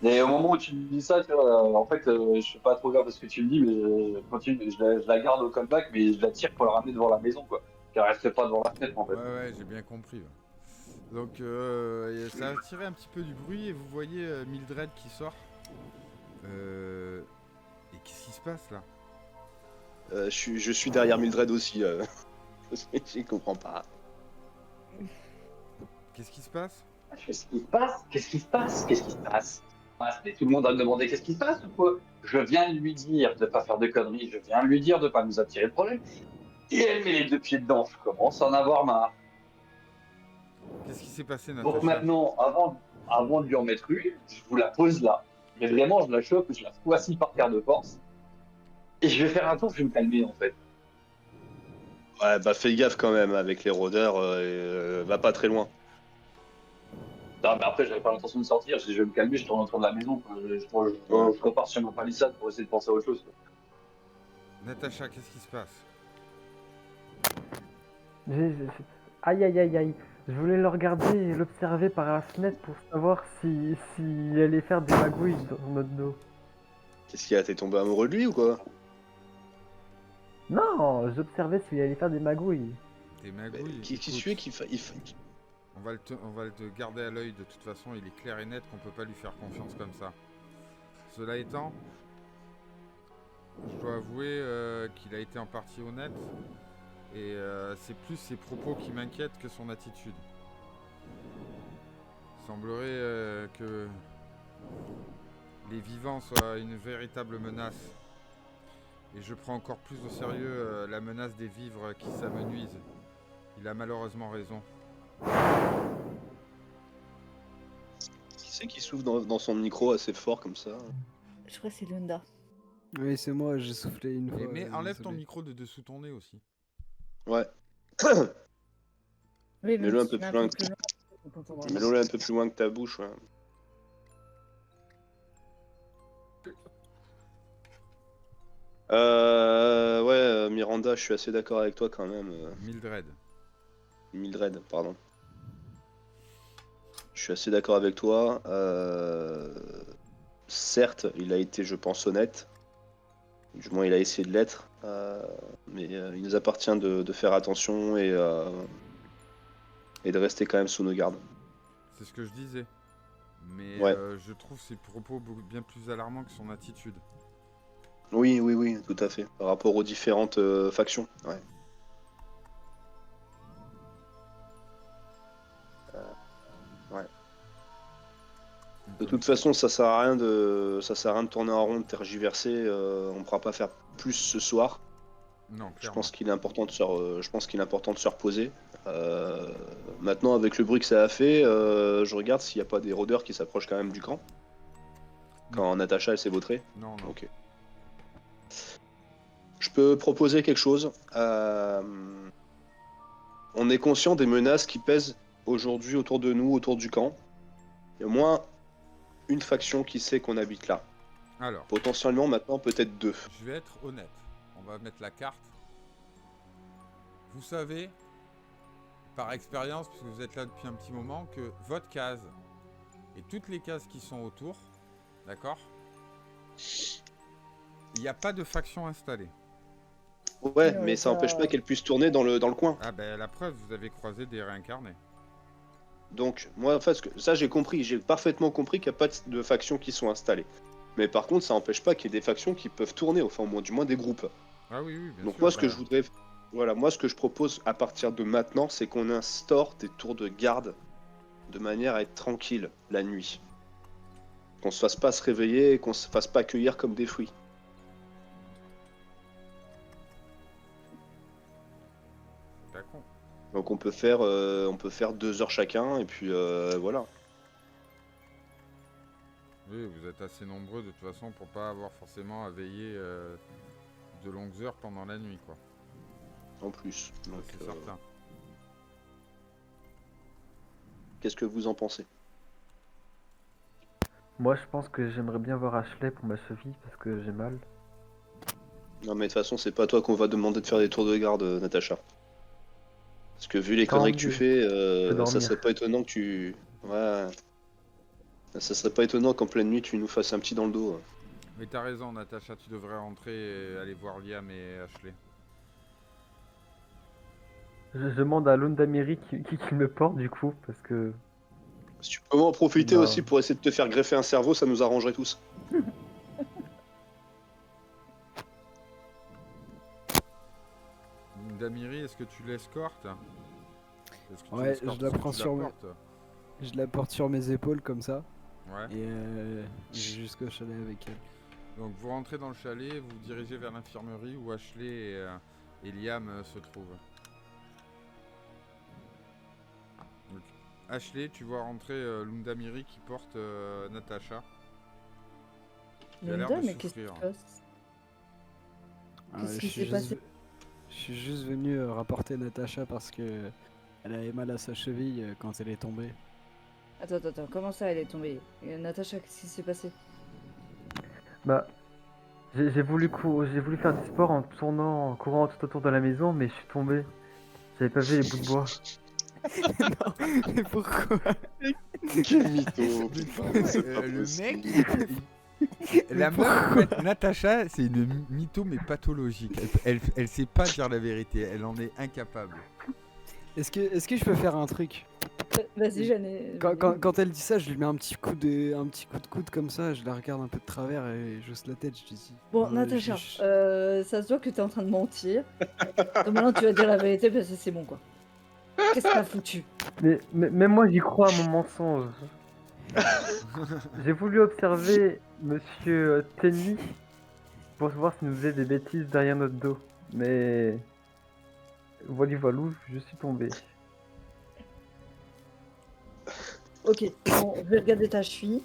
Et au moment où tu me dis ça, tu vois, en fait, je fais pas trop gaffe à ce que tu me dis, mais continue, je la garde au callback, mais je la tire pour la ramener devant la maison, quoi. Qu'elle reste pas devant la fenêtre, en fait. Ouais, j'ai bien compris. Ouais. Donc, ça a tiré un petit peu du bruit et vous voyez Mildred qui sort. Et qu'est-ce qui se passe là? Je suis derrière Mildred aussi. Je comprends pas. Qu'est-ce qui se passe? Qu'est-ce qui se passe? Qu'est-ce qui se passe? Qu'est-ce qui se passe? Mais tout le monde va me demander qu'est-ce qui se passe ou quoi? Je viens de lui dire de pas faire de conneries, je viens de lui dire de pas nous attirer de problème. Et elle met les deux pieds dedans, je commence à en avoir marre. Qu'est-ce qui s'est passé, Natacha? Donc maintenant, avant de lui en mettre une, je vous la pose là. Mais vraiment, je la chope, je la fous assise par terre de force. Et je vais faire un tour, je vais me calmer en fait. Ouais, bah fais gaffe quand même avec les rôdeurs, va pas très loin. Non, mais après, j'avais pas l'intention de sortir, je vais me calmer, je tourne autour de la maison. Je repars sur ma palissade pour essayer de penser à autre chose. Natacha, qu'est-ce qui se passe? Aïe aïe aïe aïe. Je voulais le regarder et l'observer par la fenêtre pour savoir si allait faire des magouilles dans notre dos. Qu'est-ce qu'il y a? T'es tombé amoureux de lui ou quoi? Non, j'observais s'il allait faire des magouilles. Des magouilles. Qui écoute, tu es qui fait... on va le garder à l'œil de toute façon, il est clair et net qu'on peut pas lui faire confiance comme ça. Cela étant, je dois avouer qu'il a été en partie honnête et c'est plus ses propos qui m'inquiètent que son attitude. Il semblerait que les vivants soient une véritable menace. Et je prends encore plus au sérieux la menace des vivres qui s'amenuisent. Il a malheureusement raison. Qui c'est qui souffle dans son micro assez fort comme ça? Je crois que c'est Lunda. Oui, c'est moi, j'ai soufflé une fois. Mais enlève ton désolé. micro de dessous ton nez aussi. Ouais. Oui, Mets-le un peu plus loin. on t'entendra. Mets-le un peu plus loin que ta bouche, ouais. Ouais, Miranda, je suis assez d'accord avec toi quand même. Mildred, pardon. Je suis assez d'accord avec toi. Certes, il a été, je pense, honnête. Du moins, il a essayé de l'être. Mais il nous appartient de faire attention et de rester quand même sous nos gardes. C'est ce que je disais. Mais Ouais. je trouve ses propos bien plus alarmants que son attitude. Oui, tout à fait. Par rapport aux différentes factions. Ouais. Ouais. De toute façon, ça sert à rien de tourner en rond, de tergiverser. On ne pourra pas faire plus ce soir. Non, Je clairement. pense qu'il est important de se reposer. Maintenant, avec le bruit que ça a fait, je regarde s'il n'y a pas des rôdeurs qui s'approchent quand même du camp. Quand Natacha elle s'est vautrée. Non. Ok. Je peux proposer quelque chose. On est conscient des menaces qui pèsent aujourd'hui autour de nous, autour du camp. Il y a au moins une faction qui sait qu'on habite là. Alors, Potentiellement maintenant peut-être 2. je vais être honnête. On va mettre la carte. Vous savez, par expérience, puisque vous êtes là depuis un petit moment, que votre case et toutes les cases qui sont autour, d'accord, il n'y a pas de faction installée. Ouais, Non, mais ça ça- n'empêche pas qu'elle puisse tourner dans le coin. Ah ben la preuve, vous avez croisé des réincarnés. Donc, moi, en fait, ça j'ai compris, j'ai parfaitement compris qu'il n'y a pas de factions qui sont installées. Mais par contre, ça n'empêche pas qu'il y ait des factions qui peuvent tourner, enfin, au moins, du moins des groupes. Ah oui, bien Donc, sûr. moi, ce que je voudrais. Voilà, moi, ce que je propose à partir de maintenant, c'est qu'on instaure des tours de garde de manière à être tranquille la nuit. Qu'on se fasse pas se réveiller et qu'on se fasse pas cueillir comme des fruits. D'accord. Donc, on peut faire 2 heures chacun, et puis voilà. Oui, vous êtes assez nombreux de toute façon pour pas avoir forcément à veiller de longues heures pendant la nuit, quoi. En plus. Ça, Donc, c'est certain. qu'est-ce que vous en pensez? Moi, je pense que j'aimerais bien voir Ashley pour ma cheville parce que j'ai mal. Non, mais de toute façon, c'est pas à toi qu'on va demander de faire des tours de garde, Natacha. Parce que vu les Tant conneries que tu mieux. fais, Je peux ça dormir. serait pas étonnant que tu. Ouais. Ça serait pas étonnant qu'en pleine nuit tu nous fasses un petit dans le dos. Mais t'as raison, Natacha, tu devrais rentrer et aller voir Liam et Ashley. Je demande à Lundamiri qui me porte du coup parce que Si tu peux en profiter Non. aussi pour essayer de te faire greffer un cerveau, ça nous arrangerait tous. Damiri, est-ce que tu l'escortes? Est-ce que tu Ouais, l'escortes je la ou prends tu sur moi. portes? Je la porte sur mes épaules comme ça. Ouais. Et je vais jusqu'au chalet avec elle. Donc vous rentrez dans le chalet, vous vous dirigez vers l'infirmerie où Ashley et Liam se trouvent. Donc, Ashley, tu vois rentrer Lundamiri qui porte Natacha. Il a l'air Linda, de mais qu'est-ce qui se souffrir. passe? Qu'est-ce je qui suis s'est passé? Je suis juste venu rapporter Natacha parce que elle avait mal à sa cheville quand elle est tombée. Attends, comment ça elle est tombée? Natacha, qu'est-ce qui s'est passé? bah j'ai voulu faire du sport en tournant, en courant tout autour de la maison, mais je suis tombé. J'avais pas vu les bouts de bois. Non, mais pourquoi? Quel mytho, putain, c'est pas Le possible. mec, la meuf, en fait, Natacha, c'est une mytho mais pathologique. Elle sait pas dire la vérité, elle en est incapable. Est-ce que je peux faire un truc? Vas-y, j'en ai. Quand elle dit ça, je lui mets un petit coup de coude comme ça, je la regarde un peu de travers et j'hausse la tête, je dis. Bon, Natacha, ça se voit que t'es en train de mentir. Donc maintenant tu vas dire la vérité parce que c'est bon quoi. Qu'est-ce que t'as foutu? Mais même moi j'y crois à mon mensonge. J'ai voulu observer Monsieur Tenny pour voir s'il nous faisait des bêtises derrière notre dos. Mais voilou, je suis tombé. Ok, bon, je vais regarder ta cheville.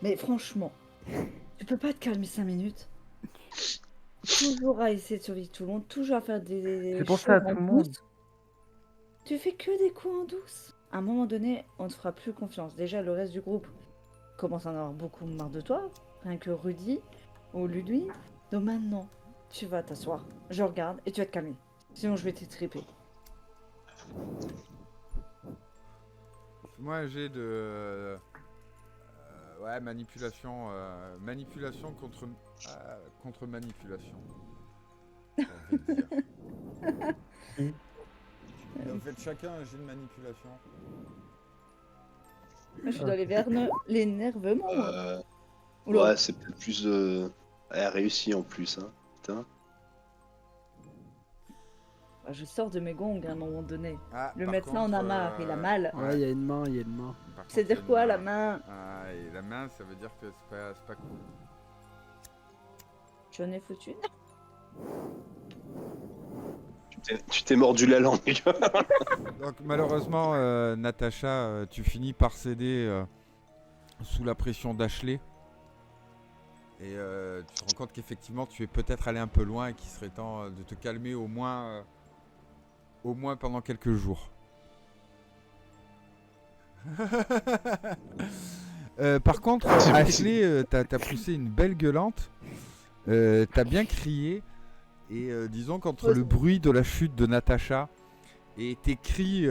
Mais franchement, tu peux pas te calmer 5 minutes? Toujours à essayer de survivre tout le monde, toujours à faire des J'ai pensé choses à tout en le monde. douce. Tu fais que des coups en douce. À un moment donné, on te fera plus confiance. Déjà, le reste du groupe commence à en avoir beaucoup marre de toi. Rien que Rudy ou Ludwig. Donc maintenant, tu vas t'asseoir. Je regarde et tu vas te calmer. Sinon, je vais t'étriper. Moi j'ai de ouais, manipulation contre manipulation. on va dire. Donc faites chacun un jet de manipulation. Moi, je suis dans l'énervement. Oula. Ouais, c'est peut-être plus. Elle réussit en plus, hein. Putain. Je sors de mes gongs à un moment donné. Ah, Le par médecin en a contre, marre, il a mal. Ouais, il y a une main, il y a une main. Par C'est contre, il y a dire quoi une la main? Ah, et la main, ça veut dire que c'est pas cool. J'en ai foutu une. Tu t'es mordu la langue. Donc malheureusement, Natacha, tu finis par céder sous la pression d'Ashley. Et tu te rends compte qu'effectivement, tu es peut-être allé un peu loin et qu'il serait temps de te calmer au moins pendant quelques jours. Par contre, Ashley, t'as poussé une belle gueulante. T'as bien crié. Et disons qu'entre le bruit de la chute de Natacha et tes cris,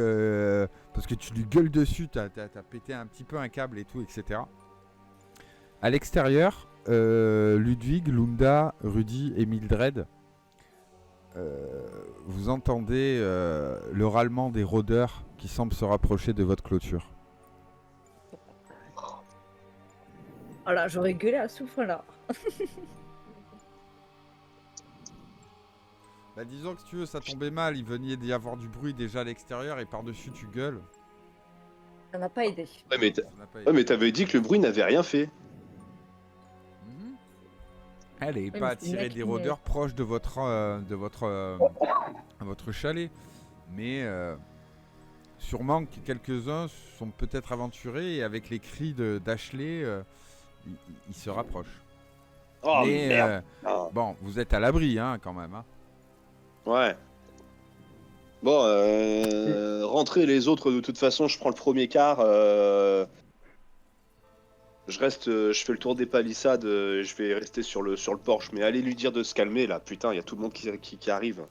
parce que tu lui gueules dessus, t'as pété un petit peu un câble et tout, etc. À l'extérieur, Ludwig, Lunda, Rudy et Mildred, vous entendez le râlement des rôdeurs qui semblent se rapprocher de votre clôture. Oh là, j'aurais gueulé à souffle là. Bah disons que si tu veux, ça tombait mal, il venait d'y avoir du bruit déjà à l'extérieur et par-dessus tu gueules. Ça n'a pas aidé. Ouais, mais t'avais dit que le bruit n'avait rien fait. Allez, Oui, pas mais à c'est tirer une des mec, rôdeurs proches de votre chalet. Mais sûrement que quelques-uns sont peut-être aventurés et avec les cris d'Ashley, ils se rapprochent. Oh mais merde. bon, vous êtes à l'abri hein, quand même. Hein. Ouais. Bon, rentrez les autres, de toute façon, je prends le premier quart. Je reste, je fais le tour des palissades, je vais rester sur le porche. Mais allez lui dire de se calmer là, putain, il y a tout le monde qui arrive.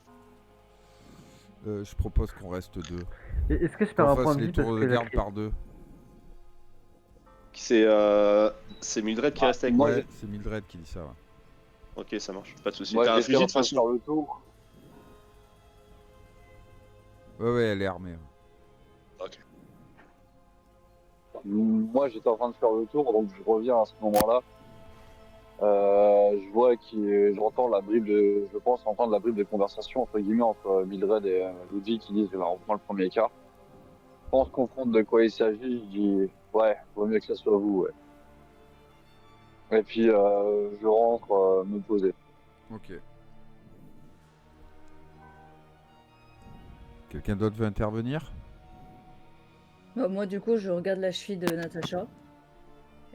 Je propose qu'on reste deux. Est-ce que je peux Qu'on avoir un point fasse de les vue parce tours que de la garde par deux. C'est Mildred qui reste avec moi. Ouais, c'est Mildred qui dit ça. Ouais. Ok, ça marche, pas de soucis. Moi, T'as un j'étais fusil en de train de façon. faire le tour. Ouais, elle est armée. Ok. Moi, j'étais en train de faire le tour, donc je reviens à ce moment-là. Je vois j'entends la bribe je pense entendre la bribe de conversation entre guillemets entre Mildred et Ludwig qui disent on prend le premier quart. Je pense comprendre de quoi il s'agit. Je dis ouais, vaut mieux que ça soit vous. Ouais. Et puis je rentre me poser. Ok. Quelqu'un d'autre veut intervenir? Bah, moi, du coup, je regarde la cheville de Natacha.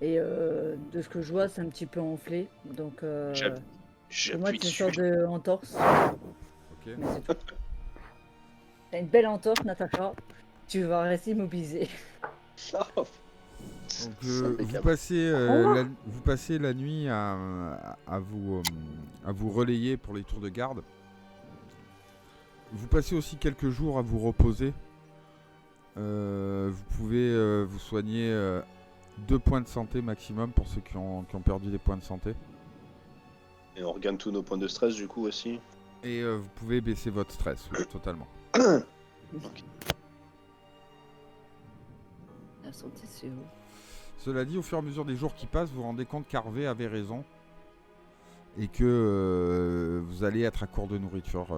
Et de ce que je vois, c'est un petit peu enflé. Donc, pour moi, J'appuie c'est une dessus. sorte d'entorse. Ok. Mais c'est tout. T'as une belle entorse, Natacha. Tu vas rester immobilisé. Donc, vous passez la nuit à vous relayer pour les tours de garde. Vous passez aussi quelques jours à vous reposer. Vous pouvez vous soigner 2 points de santé maximum pour ceux qui ont perdu des points de santé. Et on regagne tous nos points de stress du coup aussi. Et vous pouvez baisser votre stress, oui, totalement. Ok. La santé, c'est où? Cela dit, au fur et à mesure des jours qui passent, vous vous rendez compte qu'Harvey avait raison. Et que vous allez être à court de nourriture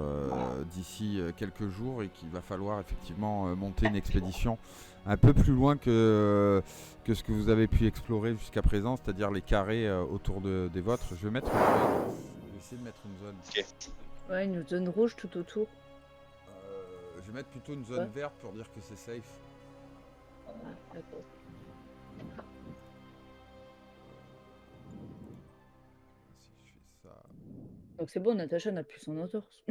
d'ici quelques jours et qu'il va falloir effectivement monter une expédition un peu plus loin que ce que vous avez pu explorer jusqu'à présent, c'est-à-dire les carrés autour des vôtres. Je vais mettre une zone. Je vais essayer de mettre une zone. Ok. Ouais, une zone rouge tout autour. Je vais mettre plutôt une zone verte pour dire que c'est safe. Ah, d'accord. Si je fais ça... Donc c'est bon, Natacha n'a plus son entorse.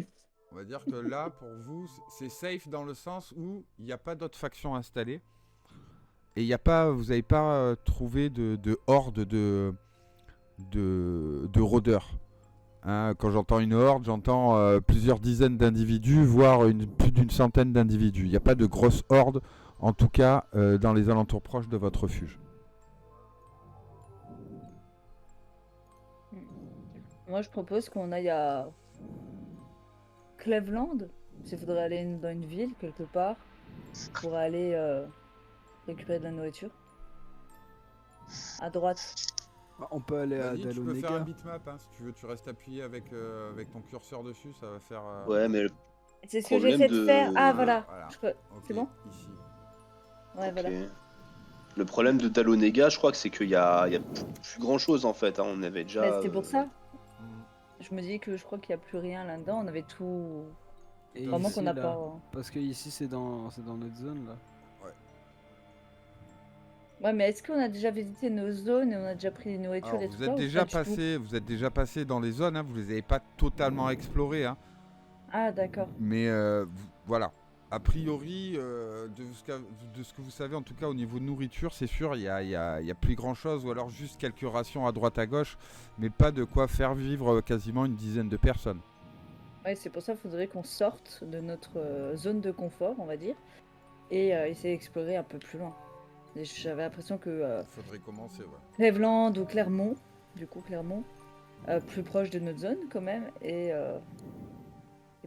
On va dire que là, pour vous, c'est safe dans le sens où il n'y a pas d'autres factions installées. Et vous n'avez pas trouvé de horde de rôdeurs. Hein, quand j'entends une horde, j'entends plusieurs dizaines d'individus, voire plus d'une centaine d'individus. Il n'y a pas de grosse horde, en tout cas dans les alentours proches de votre refuge. Moi, je propose qu'on aille à Cleveland. Il faudrait aller dans une ville quelque part pour aller récupérer de la nourriture. À droite. Bah, on peut aller à Vas-y, tu peux faire un Dalonega. bitmap, hein, si tu veux, tu restes appuyé avec ton curseur dessus, ça va faire... Ouais, mais le C'est ce que problème j'essaie de faire. Ah Voilà, voilà. voilà. C'est Ok, bon. ici. Ouais, ok. voilà. Le problème de Dalonega, je crois que c'est qu'il y a plus grand chose en fait, hein. On avait déjà. Mais c'était pour ça. Mm. Je me dis que je crois qu'il n'y a plus rien là-dedans. On avait tout. Et Vraiment ici, qu'on n'a là, pas. Parce que ici c'est dans notre zone là. Ouais, mais est-ce qu'on a déjà visité nos zones et on a déjà pris des nourritures Alors, et vous tout êtes ça, ou déjà pas du tout vous êtes déjà passé dans les zones, hein, vous les avez pas totalement explorées, hein, Ah, d'accord. mais voilà. A priori, de ce que vous savez, en tout cas au niveau de nourriture, c'est sûr, il y a plus grand chose, ou alors juste quelques rations à droite à gauche, mais pas de quoi faire vivre quasiment une dizaine de personnes. Ouais, c'est pour ça qu'il faudrait qu'on sorte de notre zone de confort, on va dire, et essayer d'explorer un peu plus loin. Et j'avais l'impression que Il faudrait commencer, ouais. Cleveland ou Clermont, du coup Clermont, plus proche de notre zone quand même, et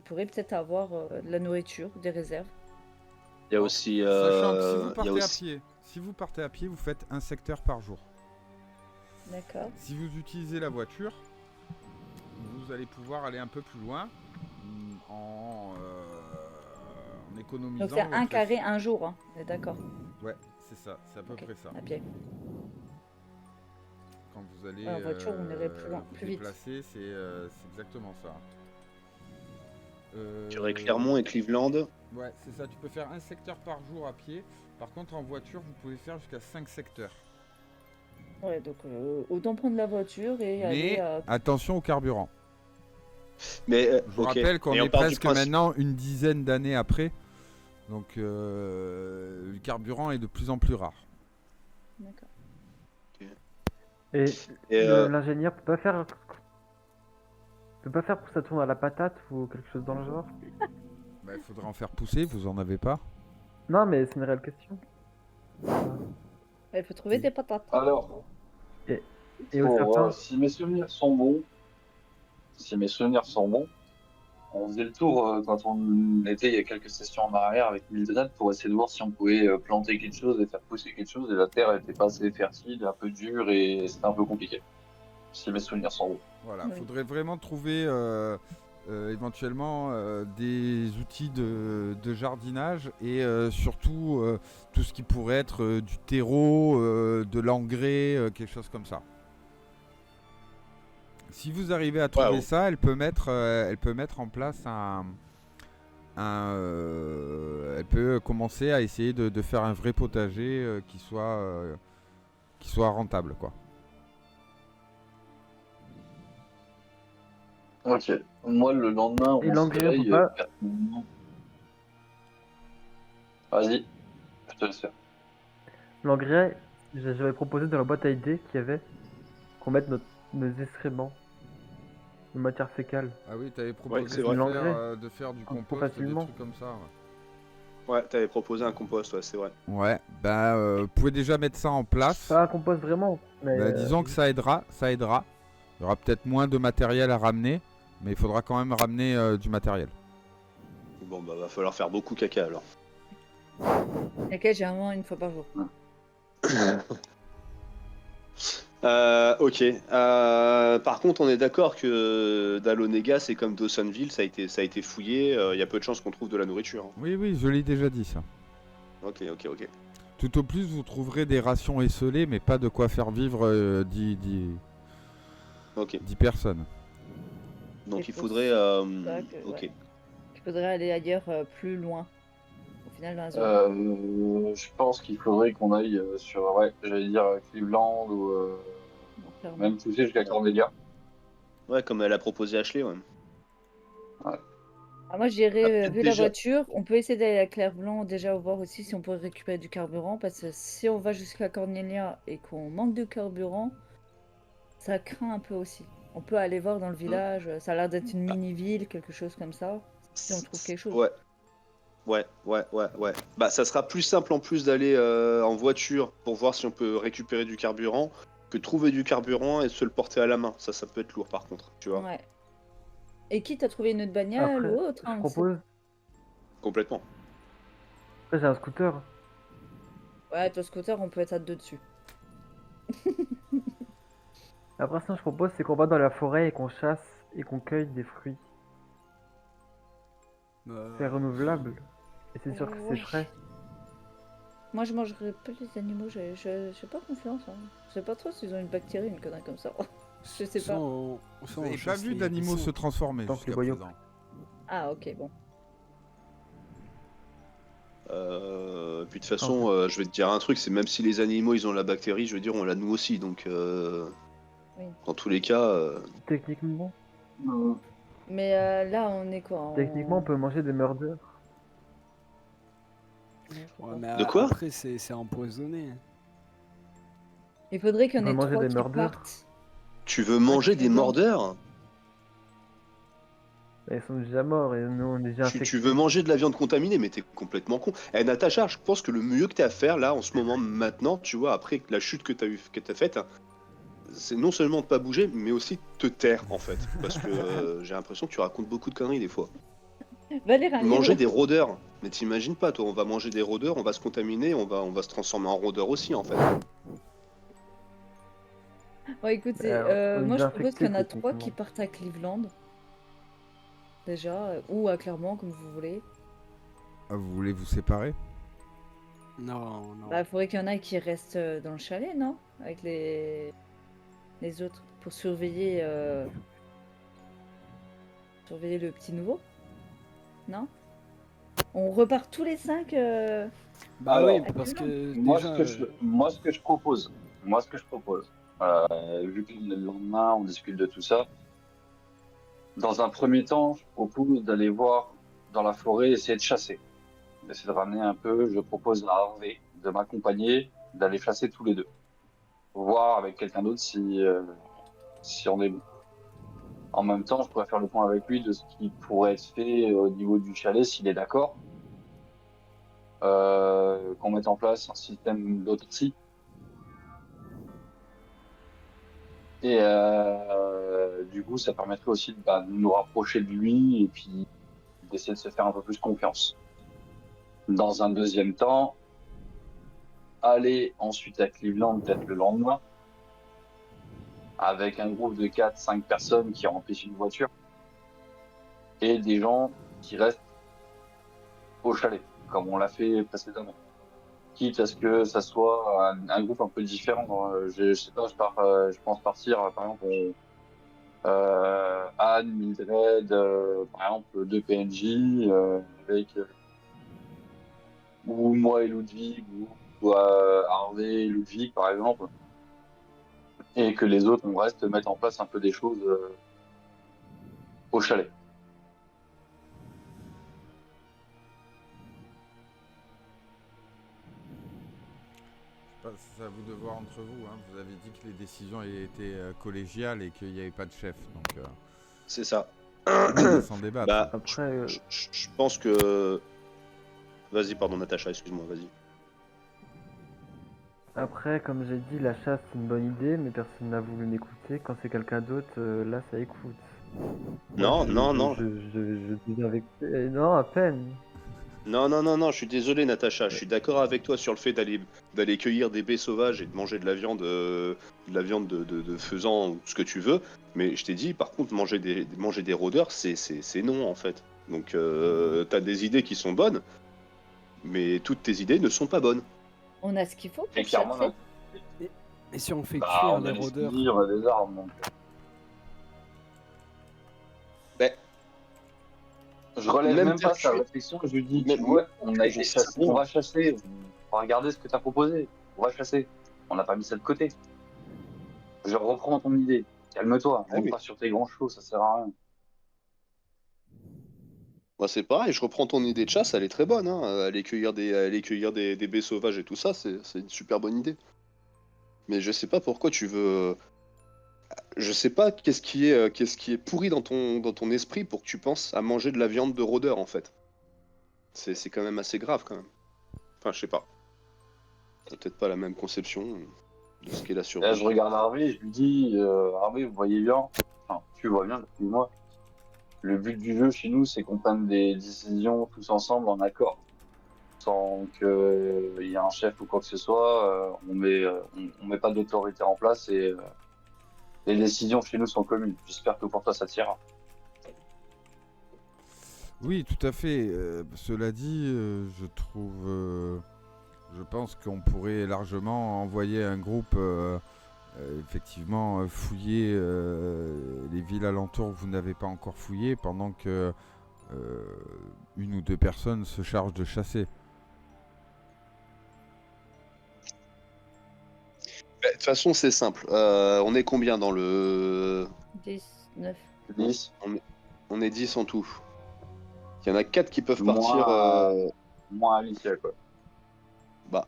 pourrait peut-être avoir de la nourriture, des réserves. Il y a aussi. Sachant que si vous il y a partez aussi- à pied, vous faites un secteur par jour. D'accord. Si vous utilisez la voiture, vous allez pouvoir aller un peu plus loin en économisant. Donc c'est un votre carré un jour, hein. On est d'accord. Ouais, c'est ça, c'est à peu Ok, près ça. à pied. Quand vous allez En voiture, on irait plus loin, vous plus vite. déplacer, c'est exactement ça. Tu aurais Clermont et Cleveland. Ouais, c'est ça, tu peux faire un secteur par jour à pied. Par contre, en voiture, vous pouvez faire jusqu'à 5 secteurs. Ouais, donc autant prendre la voiture et aller. Mais attention au carburant. Mais Je vous ok. rappelle qu'on Mais on est part du presque principe- maintenant une dizaine d'années après. Donc le carburant est de plus en plus rare. D'accord. Et Et, l'ingénieur peut pas faire pour que ça tourne à la patate ou quelque chose dans le genre? Bah, il faudra en faire pousser, vous en avez pas? Non, mais c'est une réelle question. Il faut trouver des patates. Alors, Et au pour, serpent, si mes souvenirs sont bons, on faisait le tour quand on était il y a quelques sessions en arrière avec Mildred pour essayer de voir si on pouvait planter quelque chose et faire pousser quelque chose. Et la terre était pas assez fertile, un peu dure et c'était un peu compliqué. Si mes souvenirs sont bons. Voilà, Oui. faudrait vraiment trouver éventuellement des outils de jardinage et surtout tout ce qui pourrait être du terreau, de l'engrais, quelque chose comme ça. Si vous arrivez à trouver Ouais, ça, elle peut mettre en place elle peut commencer à essayer de faire un vrai potager qui soit rentable, quoi. Ok. Moi, le lendemain, Et on se l'engrais, réveille. faut pas- Vas-y, je te laisse faire. l'engrais, j'avais proposé dans la boîte à idées qu'il y avait qu'on mette nos excréments, nos matières fécales. Ah oui, t'avais proposé c'est vrai. de faire du Plus compost, facilement. des trucs comme ça. Ouais, t'avais proposé un compost, ouais, c'est vrai. Ouais, bah vous pouvez déjà mettre ça en place. Pas un compost vraiment, mais Bah, disons que ça aidera. Il y aura peut-être moins de matériel à ramener, mais il faudra quand même ramener du matériel. Bon, bah, va falloir faire beaucoup caca alors. Laquelle généralement une fois par jour. Ok. Par contre, on est d'accord que Dalonega, c'est comme Dawsonville, ça a été fouillé. Il y a peu de chances qu'on trouve de la nourriture, hein. Oui, je l'ai déjà dit ça. Ok. Tout au plus, vous trouverez des rations esselées, mais pas de quoi faire vivre 10 Ok. personnes. Donc Et il pour faudrait. ça que, Ok. ouais. Il faudrait aller ailleurs plus loin. Au final, dans la zone. Je pense qu'il faudrait qu'on aille sur, ouais, j'allais dire Cleveland ou Clairement. même pousser jusqu'à Cornelia. Ouais, comme elle a proposé Ashley, ouais. Ah, moi, j'irais, peut-être vu la déjà- voiture, on peut essayer d'aller à Clermont, déjà voir aussi si on peut récupérer du carburant, parce que si on va jusqu'à Cornelia et qu'on manque de carburant, ça craint un peu aussi. On peut aller voir dans le village, ça a l'air d'être une mini-ville, quelque chose comme ça, si on trouve quelque chose. Ouais. Bah, ça sera plus simple en plus d'aller en voiture pour voir si on peut récupérer du carburant que trouver du carburant et se le porter à la main. Ça peut être lourd par contre, tu vois. Ouais. Et quitte à trouver une autre bagnole Après, ou autre, je hein, propose. Complètement. Après, j'ai un scooter. Ouais, ton scooter, on peut être à deux dessus. Après, ça, je propose, c'est qu'on va dans la forêt et qu'on chasse et qu'on cueille des fruits. C'est renouvelable. Et c'est sûr que c'est Ouais. frais. Moi, je mangerais pas les animaux, j'ai pas confiance. Hein. Je sais pas trop s'ils ont une bactérie, une connerie comme ça. Je sais pas. Vous n'avez pas vu d'animaux se transformer Tant que les jusqu'à boyaux- présent. Ah, ok, bon. Puis de toute façon, je vais te dire un truc, c'est même si les animaux ils ont la bactérie, je veux dire, on l'a nous aussi, donc Oui. dans tous les cas, Techniquement, Mais là, on est quoi en... techniquement, on peut manger des murders. Non, je crois Ouais, pas. mais De quoi après, c'est empoisonné. Il faudrait qu'il y en On peut ait manger 3 des qui murders. partent. tu veux manger des Cleveland. mordeurs? Ils sont déjà morts et nous, on est déjà infectés. Tu veux manger de la viande contaminée, mais t'es complètement con. Eh Natacha, je pense que le mieux que t'as à faire là, en ce moment, maintenant, tu vois, après la chute que t'as faite, hein, c'est non seulement de pas bouger, mais aussi de te taire en fait, parce que j'ai l'impression que tu racontes beaucoup de conneries des fois. Va lire un Manger livre. des rôdeurs, mais t'imagines pas, toi, on va manger des rôdeurs, on va se contaminer, on va se transformer en rôdeur aussi en fait. Bon, écoutez, On est moi je déjà propose qu'il y en a infectés, 3 qui techniquement. partent à Cleveland. Déjà, ou à Clermont, comme vous voulez. Ah, vous voulez vous séparer? Non, non. Bah, il faudrait qu'il y en ait qui restent dans le chalet, non? Avec les autres, pour surveiller, surveiller le petit nouveau. Non? On repart tous les 5 Bah Alors, oui, parce que Moi, déjà, ce que je propose, vu que le lendemain, on discute de tout ça, dans un premier temps, je propose d'aller voir dans la forêt, essayer de chasser. D'essayer de ramener un peu, je propose à Harvey de m'accompagner, d'aller chasser tous les deux. Voir avec quelqu'un d'autre si on est bon. En même temps, je pourrais faire le point avec lui de ce qui pourrait être fait au niveau du chalet, s'il est d'accord. Qu'on mette en place un système d'autopsie. Et du coup, ça permettrait aussi de nous rapprocher de lui et puis d'essayer de se faire un peu plus confiance. Dans un deuxième temps, aller ensuite à Cleveland, peut-être le lendemain, avec un groupe de 4-5 personnes qui remplissent une voiture et des gens qui restent au chalet, comme on l'a fait précédemment. Quitte à ce que ça soit un groupe un peu différent. Je sais pas, je pense partir, par exemple, Anne, Mildred, par exemple, deux PNJ, avec ou moi et Ludwig, ou Harvey et Ludwig, par exemple, et que les autres, on reste mettre en place un peu des choses au chalet. C'est à vous de voir entre vous. Hein. Vous avez dit que les décisions étaient collégiales et qu'il n'y avait pas de chef. Donc, C'est ça. sans débattre. Bah, Après, je pense que... Vas-y, pardon Natacha, excuse-moi, vas-y. après, comme j'ai dit, la chasse c'est une bonne idée, mais personne n'a voulu m'écouter. Quand c'est quelqu'un d'autre, là ça écoute. Non, non. Je deviens vexé. Non, à peine. Non, je suis désolé Natacha, je suis d'accord avec toi sur le fait d'aller cueillir des baies sauvages et de manger de la viande de faisan ou ce que tu veux, mais je t'ai dit, par contre, manger des rôdeurs, c'est non en fait. Donc t'as des idées qui sont bonnes, mais toutes tes idées ne sont pas bonnes. On a ce qu'il faut Et pour clairement, chasser. et si on fait on cuire a les des rôdeurs, souvenirs, on a des armes. Donc. Je relève même pas sa réflexion, je lui dis, ouais, on a été chassé, on va chasser, on va regarder ce que tu as proposé, on va chasser. On n'a pas mis ça de côté. Je reprends ton idée, calme-toi, on pas sur tes grands chevaux, ça sert à rien. Moi c'est pareil, je reprends ton idée de chasse, elle est très bonne, hein. Aller cueillir des baies sauvages et tout ça, c'est une super bonne idée. Mais je sais pas pourquoi tu veux... Je sais pas qu'est-ce qui est pourri dans ton esprit pour que tu penses à manger de la viande de rôdeur en fait. C'est quand même assez grave quand même. Enfin, je sais pas. T'as peut-être pas la même conception de ce qu'est la survie. Là, je regarde Harvey, je lui dis, Harvey, vous voyez bien, enfin, tu vois bien, excuse-moi. Le but du jeu chez nous, c'est qu'on prenne des décisions tous ensemble en accord. Sans qu'il y ait un chef ou quoi que ce soit, on met pas d'autorité en place et les décisions chez nous sont communes. J'espère que pour toi ça t'ira. Oui, tout à fait. Cela dit, je pense qu'on pourrait largement envoyer un groupe, effectivement, fouiller les villes alentours que vous n'avez pas encore fouillées, pendant que une ou deux personnes se chargent de chasser. De toute façon, c'est simple. On est combien dans le... 10, 9. 10. On est 10 en tout. Il y en a 4 qui peuvent partir... Moins Alicia, quoi. Bah,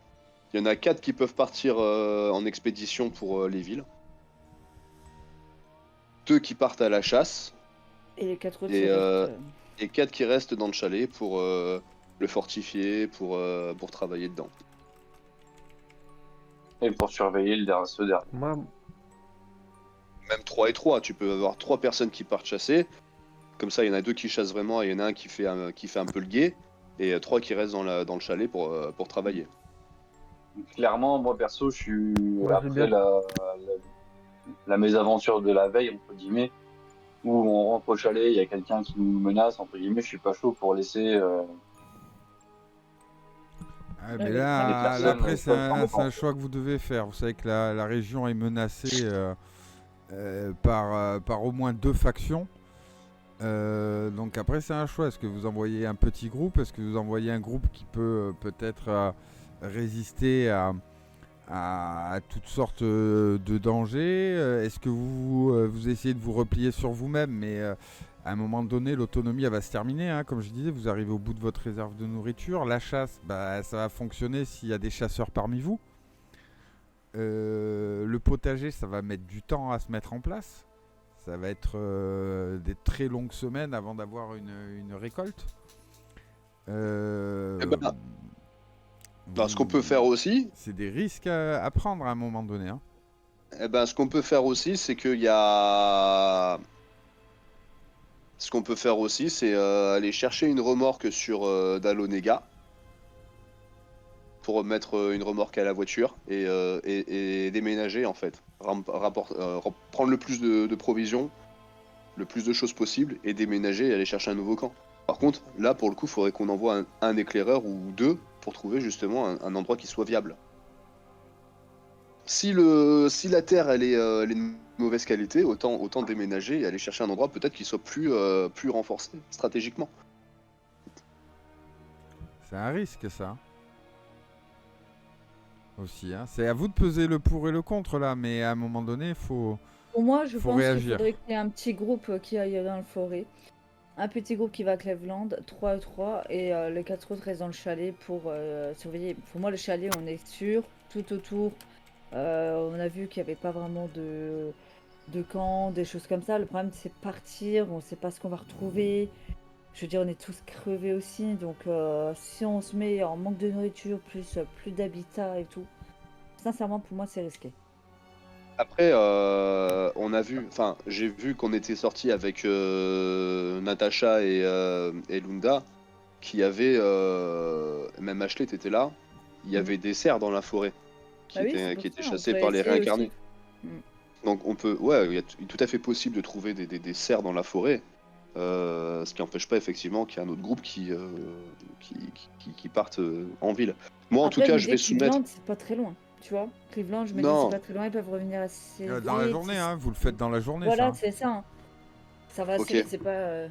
il y en a 4 qui peuvent partir en expédition pour les villes. 2 qui partent à la chasse. Et les 4 autres et 4 qui restent dans le chalet pour le fortifier, pour travailler dedans. Et pour surveiller ceux derrière. Moi, Même 3 et 3, tu peux avoir 3 personnes qui partent chasser. Comme ça, il y en a 2 qui chassent vraiment et il y en a un qui fait un peu le guet. Et 3 qui restent dans le chalet pour travailler. Clairement, moi perso, je suis Moi, j'ai après bien- la mésaventure de la veille, entre guillemets, où on rentre au chalet, il y a quelqu'un qui nous menace, entre guillemets, je suis pas chaud pour laisser... Ah, mais les là, personnes, après, c'est peuvent prendre un temps. choix que vous devez faire. Vous savez que la région est menacée par au moins 2 factions. Donc après, c'est un choix. Est-ce que vous envoyez un petit groupe? Est-ce que vous envoyez un groupe qui peut peut-être résister à toutes sortes de dangers? Est-ce que vous essayez de vous replier sur vous-même? Mais à un moment donné, l'autonomie elle va se terminer, hein. Comme je disais, vous arrivez au bout de votre réserve de nourriture. La chasse, bah, ça va fonctionner s'il y a des chasseurs parmi vous. Le potager, ça va mettre du temps à se mettre en place. Ça va être des très longues semaines avant d'avoir une récolte. Eh ben, ce qu'on peut faire aussi, C'est des risques à prendre à un moment donné, hein. ce qu'on peut faire aussi, c'est qu'il y a... Ce qu'on peut faire aussi, c'est aller chercher une remorque sur Dalonega pour mettre une remorque à la voiture et déménager en fait. Prendre le plus de provisions, le plus de choses possible et déménager et aller chercher un nouveau camp. Par contre, là pour le coup, il faudrait qu'on envoie un éclaireur ou 2 pour trouver justement un endroit qui soit viable. Si la terre elle est de mauvaise qualité, autant déménager et aller chercher un endroit peut-être qui soit plus renforcé stratégiquement. C'est un risque, ça. Aussi, hein. C'est à vous de peser le pour et le contre là, mais à un moment donné, il faut. Pour moi, je Faut pense qu'il réagir. faudrait qu'il y ait un petit groupe qui aille dans la forêt. Un petit groupe qui va à Cleveland, 3 et 3, et les 4 autres restent dans le chalet pour surveiller. Pour moi, le chalet, on est sûr, tout autour. On a vu qu'il n'y avait pas vraiment de camp, des choses comme ça. Le problème, c'est partir, on ne sait pas ce qu'on va retrouver. Je veux dire, on est tous crevés aussi, donc si on se met en manque de nourriture, plus d'habitat et tout, sincèrement, pour moi, c'est risqué. Après, j'ai vu qu'on était sorti avec Natacha et Lunda, qui avaient, même Ashley, t'étais là, il y avait des cerfs dans la forêt qui Bah oui, c'est pour étaient ça, on chassés peut par les essayer réincarnés. aussi. Donc il est tout à fait possible de trouver des cerfs dans la forêt, ce qui n'empêche pas effectivement qu'il y a un autre groupe qui partent en ville. Moi, en tout Après, cas, me je vais dis soumettre. Cleveland, c'est pas très loin, tu vois. Cleveland, je me dis, Non. c'est pas très loin, ils peuvent revenir assez Dans la vite. journée, hein. Vous le faites dans la journée, Voilà, ça. c'est ça. Hein. Ça va assez Ok. vite, c'est pas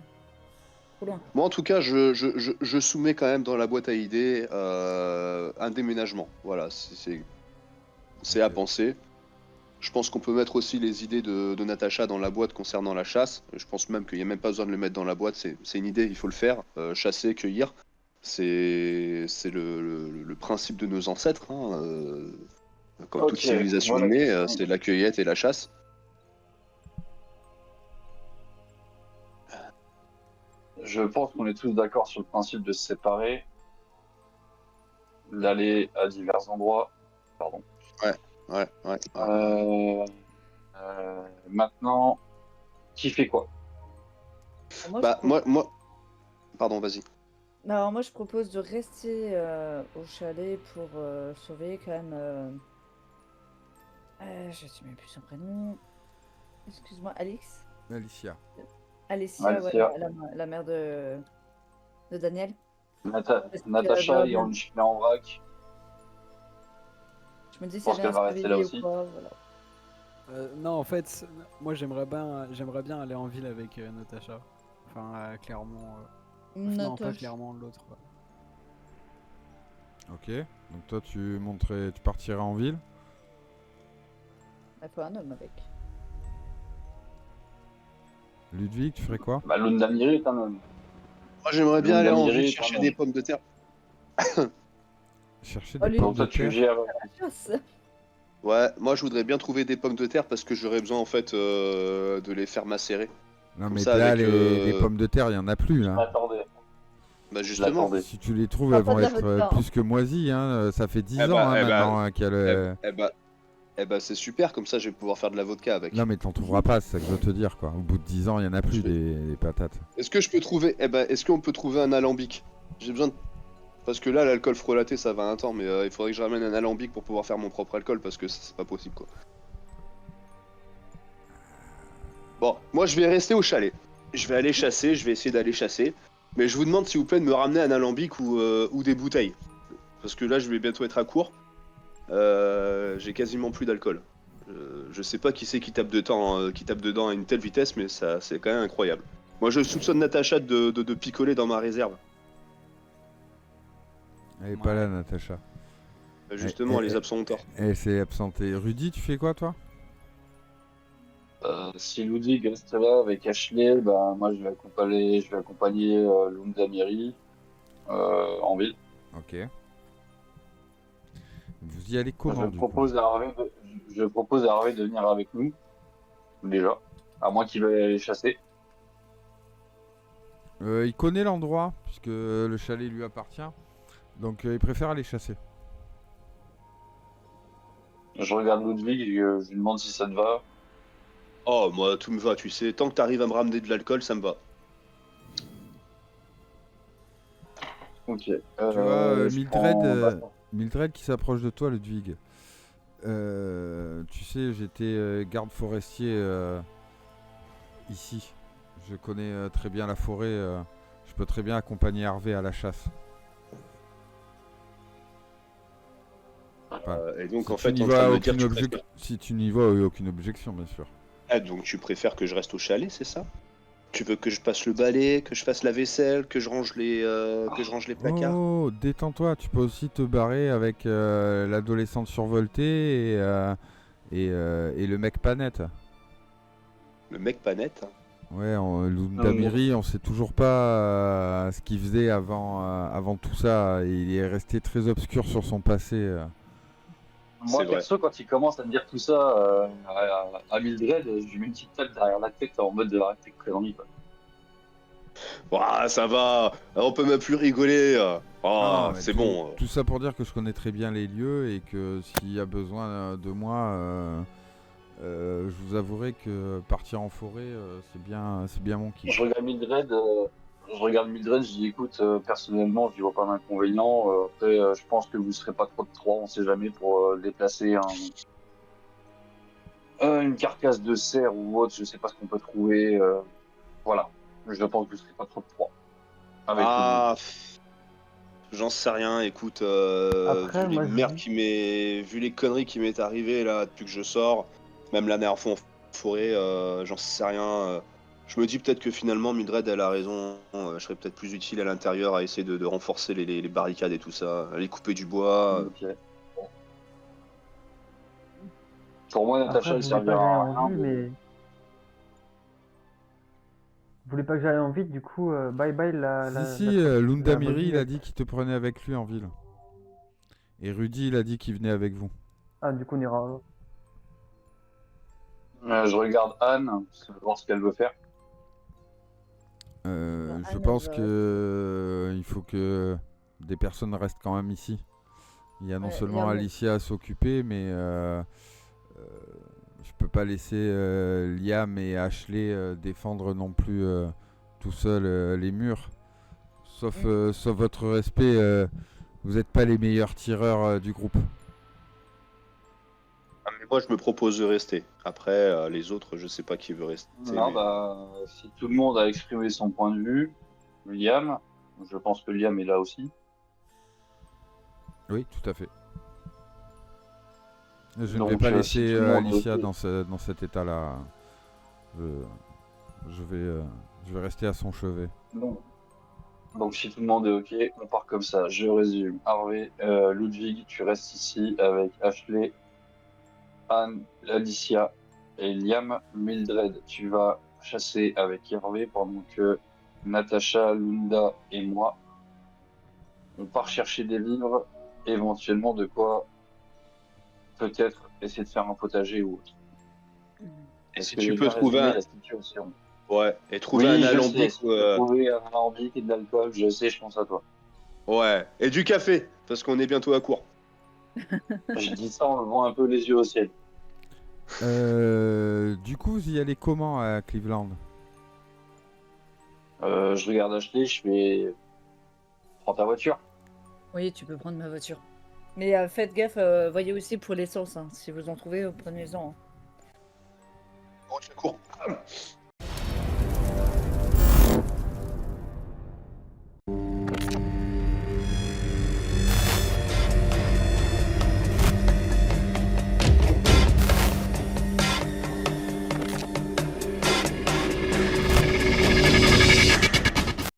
trop loin. Moi, en tout cas, je soumets quand même dans la boîte à idées un déménagement. Voilà, c'est à penser. Je pense qu'on peut mettre aussi les idées de Natacha dans la boîte concernant la chasse. Je pense même qu'il n'y a même pas besoin de le mettre dans la boîte. C'est une idée, il faut le faire. Chasser, cueillir, c'est le principe de nos ancêtres, hein. Comme toute civilisation voilà. née, c'est la cueillette et la chasse. Je pense qu'on est tous d'accord sur le principe de se séparer, d'aller à divers endroits. Pardon. Ouais. Maintenant, qui fait quoi? Moi, Bah, moi... Pardon, vas-y. Alors moi je propose de rester au chalet pour surveiller quand même. Je ne sais même plus son prénom. Excuse-moi, Alix. Alicia. Alicia, ouais, Alicia. la mère de Daniel. Natacha est en vrac. Je me dis Je si pense elle vient qu'elle se va rester là réveiller ou aussi. quoi, voilà. Non, en fait, moi j'aimerais bien aller en ville avec Natacha. Enfin, Clermont. Non, pas Clermont, l'autre. Ok. Donc toi, tu partirais en ville. Il faut un homme avec. Ludwig, tu ferais quoi? Bah, Lundamiri est un homme. Moi, j'aimerais bien aller en Lundamiri ville est chercher un des homme. pommes de terre. Chercher Oh, des lui, pommes Donc de toi, tu terre. gères. La chasse. Ouais, moi, je voudrais bien trouver des pommes de terre parce que j'aurais besoin, en fait, de les faire macérer. Non, Comme mais ça, là, avec, les pommes de terre, il y en a plus là. Attendez. Bah, justement. L'attendez. Si tu les trouves, Ah, elles pas vont de la être vodka, hein. plus que moisies. Hein. Ça fait 10 Eh ans bah, hein, eh bah, maintenant qu'il y a le. Eh bah, c'est super, comme ça, je vais pouvoir faire de la vodka avec. Non, mais t'en trouveras pas, c'est ça que je veux te dire quoi. Au bout de 10 ans, il y en a plus des patates. Est-ce que je peux trouver... Eh ben, est-ce qu'on peut trouver un alambic? J'ai besoin de... Parce que là, l'alcool frelaté, ça va un temps, mais il faudrait que je ramène un alambic pour pouvoir faire mon propre alcool, parce que c'est pas possible, quoi. Bon, moi, je vais rester au chalet. Je vais aller chasser, je vais essayer d'aller chasser. Mais je vous demande, s'il vous plaît, de me ramener un alambic ou des bouteilles. Parce que là, je vais bientôt être à court. J'ai quasiment plus d'alcool. Je sais pas qui c'est qui tape dedans à une telle vitesse, mais ça, c'est quand même incroyable. Moi, je soupçonne Natacha de picoler dans ma réserve. Elle est pas là, Natacha. Justement, les absents ont tort. Elle s'est absentée. Rudy, tu fais quoi toi? Si Ludwig reste là avec Ashley, bah, moi je vais accompagner Lundamiri en ville. Ok. Vous y allez comment Je du coup? propose à Harvey de venir avec nous, déjà, à moins qu'il veuille aller chasser. Il connaît l'endroit, puisque le chalet lui appartient. Donc il préfère aller chasser. Je regarde Ludwig, je lui demande si ça te va. Oh, moi, tout me va, tu sais. Tant que t'arrives à me ramener de l'alcool, ça me va. Ok. Tu vois, Mildred. Mildred qui s'approche de toi, Ludwig. Tu sais, j'étais garde forestier ici. Je connais très bien la forêt. Je peux très bien accompagner Harvey à la chasse. Et donc, Si en tu fait, n'y en train vas de me dire, si tu n'y vas, aucune objection, bien sûr. Ah, donc tu préfères que je reste au chalet, c'est ça? Tu veux que je passe le balai, que je fasse la vaisselle, que je range les placards? Oh, détends-toi. Tu peux aussi te barrer avec l'adolescente survoltée et le mec pas net. Le mec pas net? Ouais, Lundamiri, on sait toujours pas ce qu'il faisait avant tout ça. Il est resté très obscur sur son passé. Moi, perso, quand il commence à me dire tout ça à Mildred, je lui mets une petite tape derrière la tête en mode de arrêter de conneries, quoi. Ouah, ça va, on peut même plus rigoler. Non, mais c'est bon. Tout ça pour dire que je connais très bien les lieux et que s'il y a besoin de moi, je vous avouerai que partir en forêt, c'est bien mon kiff. Je regarde Mildred, je dis écoute, personnellement, je n'y vois pas d'inconvénient. Après, je pense que vous serez pas trop de trois, on sait jamais, pour déplacer une carcasse de cerf ou autre, je sais pas ce qu'on peut trouver. Voilà, je pense que vous serez pas trop de trois. J'en sais rien, écoute, Après, vu moi, vu les conneries qui m'est arrivé là depuis que je sors, même la dernière fois en forêt, j'en sais rien. Je me dis peut-être que finalement Mildred elle a raison, je serais peut-être plus utile à l'intérieur à essayer de renforcer les barricades et tout ça, aller couper du bois. Ok. Pour moi, Natacha, après, elle vous voulez pas que servira j'aille à en rien. ville, mais... Vous voulez pas que j'aille en ville, du coup, bye bye Si, Lundamiri, il a dit qu'il te prenait avec lui en ville. Et Rudy, il a dit qu'il venait avec vous. Ah, du coup, on ira... Je regarde Anne, pour voir ce qu'elle veut faire. Je pense que il faut que des personnes restent quand même ici. Il y a non seulement Alicia à s'occuper, mais je peux pas laisser Liam et Ashley défendre non plus tout seul les murs. Sauf votre respect, vous n'êtes pas les meilleurs tireurs du groupe. Ah, mais moi, je me propose de rester. Après, les autres, je sais pas qui veut rester. Non, mais- si tout le monde a exprimé son point de vue, Liam, je pense que Liam est là aussi. Oui, tout à fait. Je Donc, ne vais pas si laisser tout le monde Alicia est- dans cet état-là. Je vais rester à son chevet. Donc, si tout le monde est OK, on part comme ça. Je résume. Harvey, Ludwig, tu restes ici avec Ashley, Anne, Alicia et Liam. Mildred, tu vas chasser avec Hervé pendant que Natacha, Lunda et moi, on part chercher des vivres, éventuellement de quoi peut-être essayer de faire un potager ou autre. Et si Est-ce que tu j'ai peux bien trouver résumé un... la situation? Ouais, et trouver Oui, un je sais. alambic. Si tu peux trouver un alambic et de l'alcool, je sais, je pense à toi. Ouais, et du café, parce qu'on est bientôt à court. Je dis ça en levant un peu les yeux au ciel. Du coup, vous y allez comment à Cleveland? Je regarde Ashley, je fais... Prends ta voiture. Oui, tu peux prendre ma voiture. Mais faites gaffe, voyez aussi pour l'essence. Hein. Si vous en trouvez, prenez-en. Hein. Bon, je cours.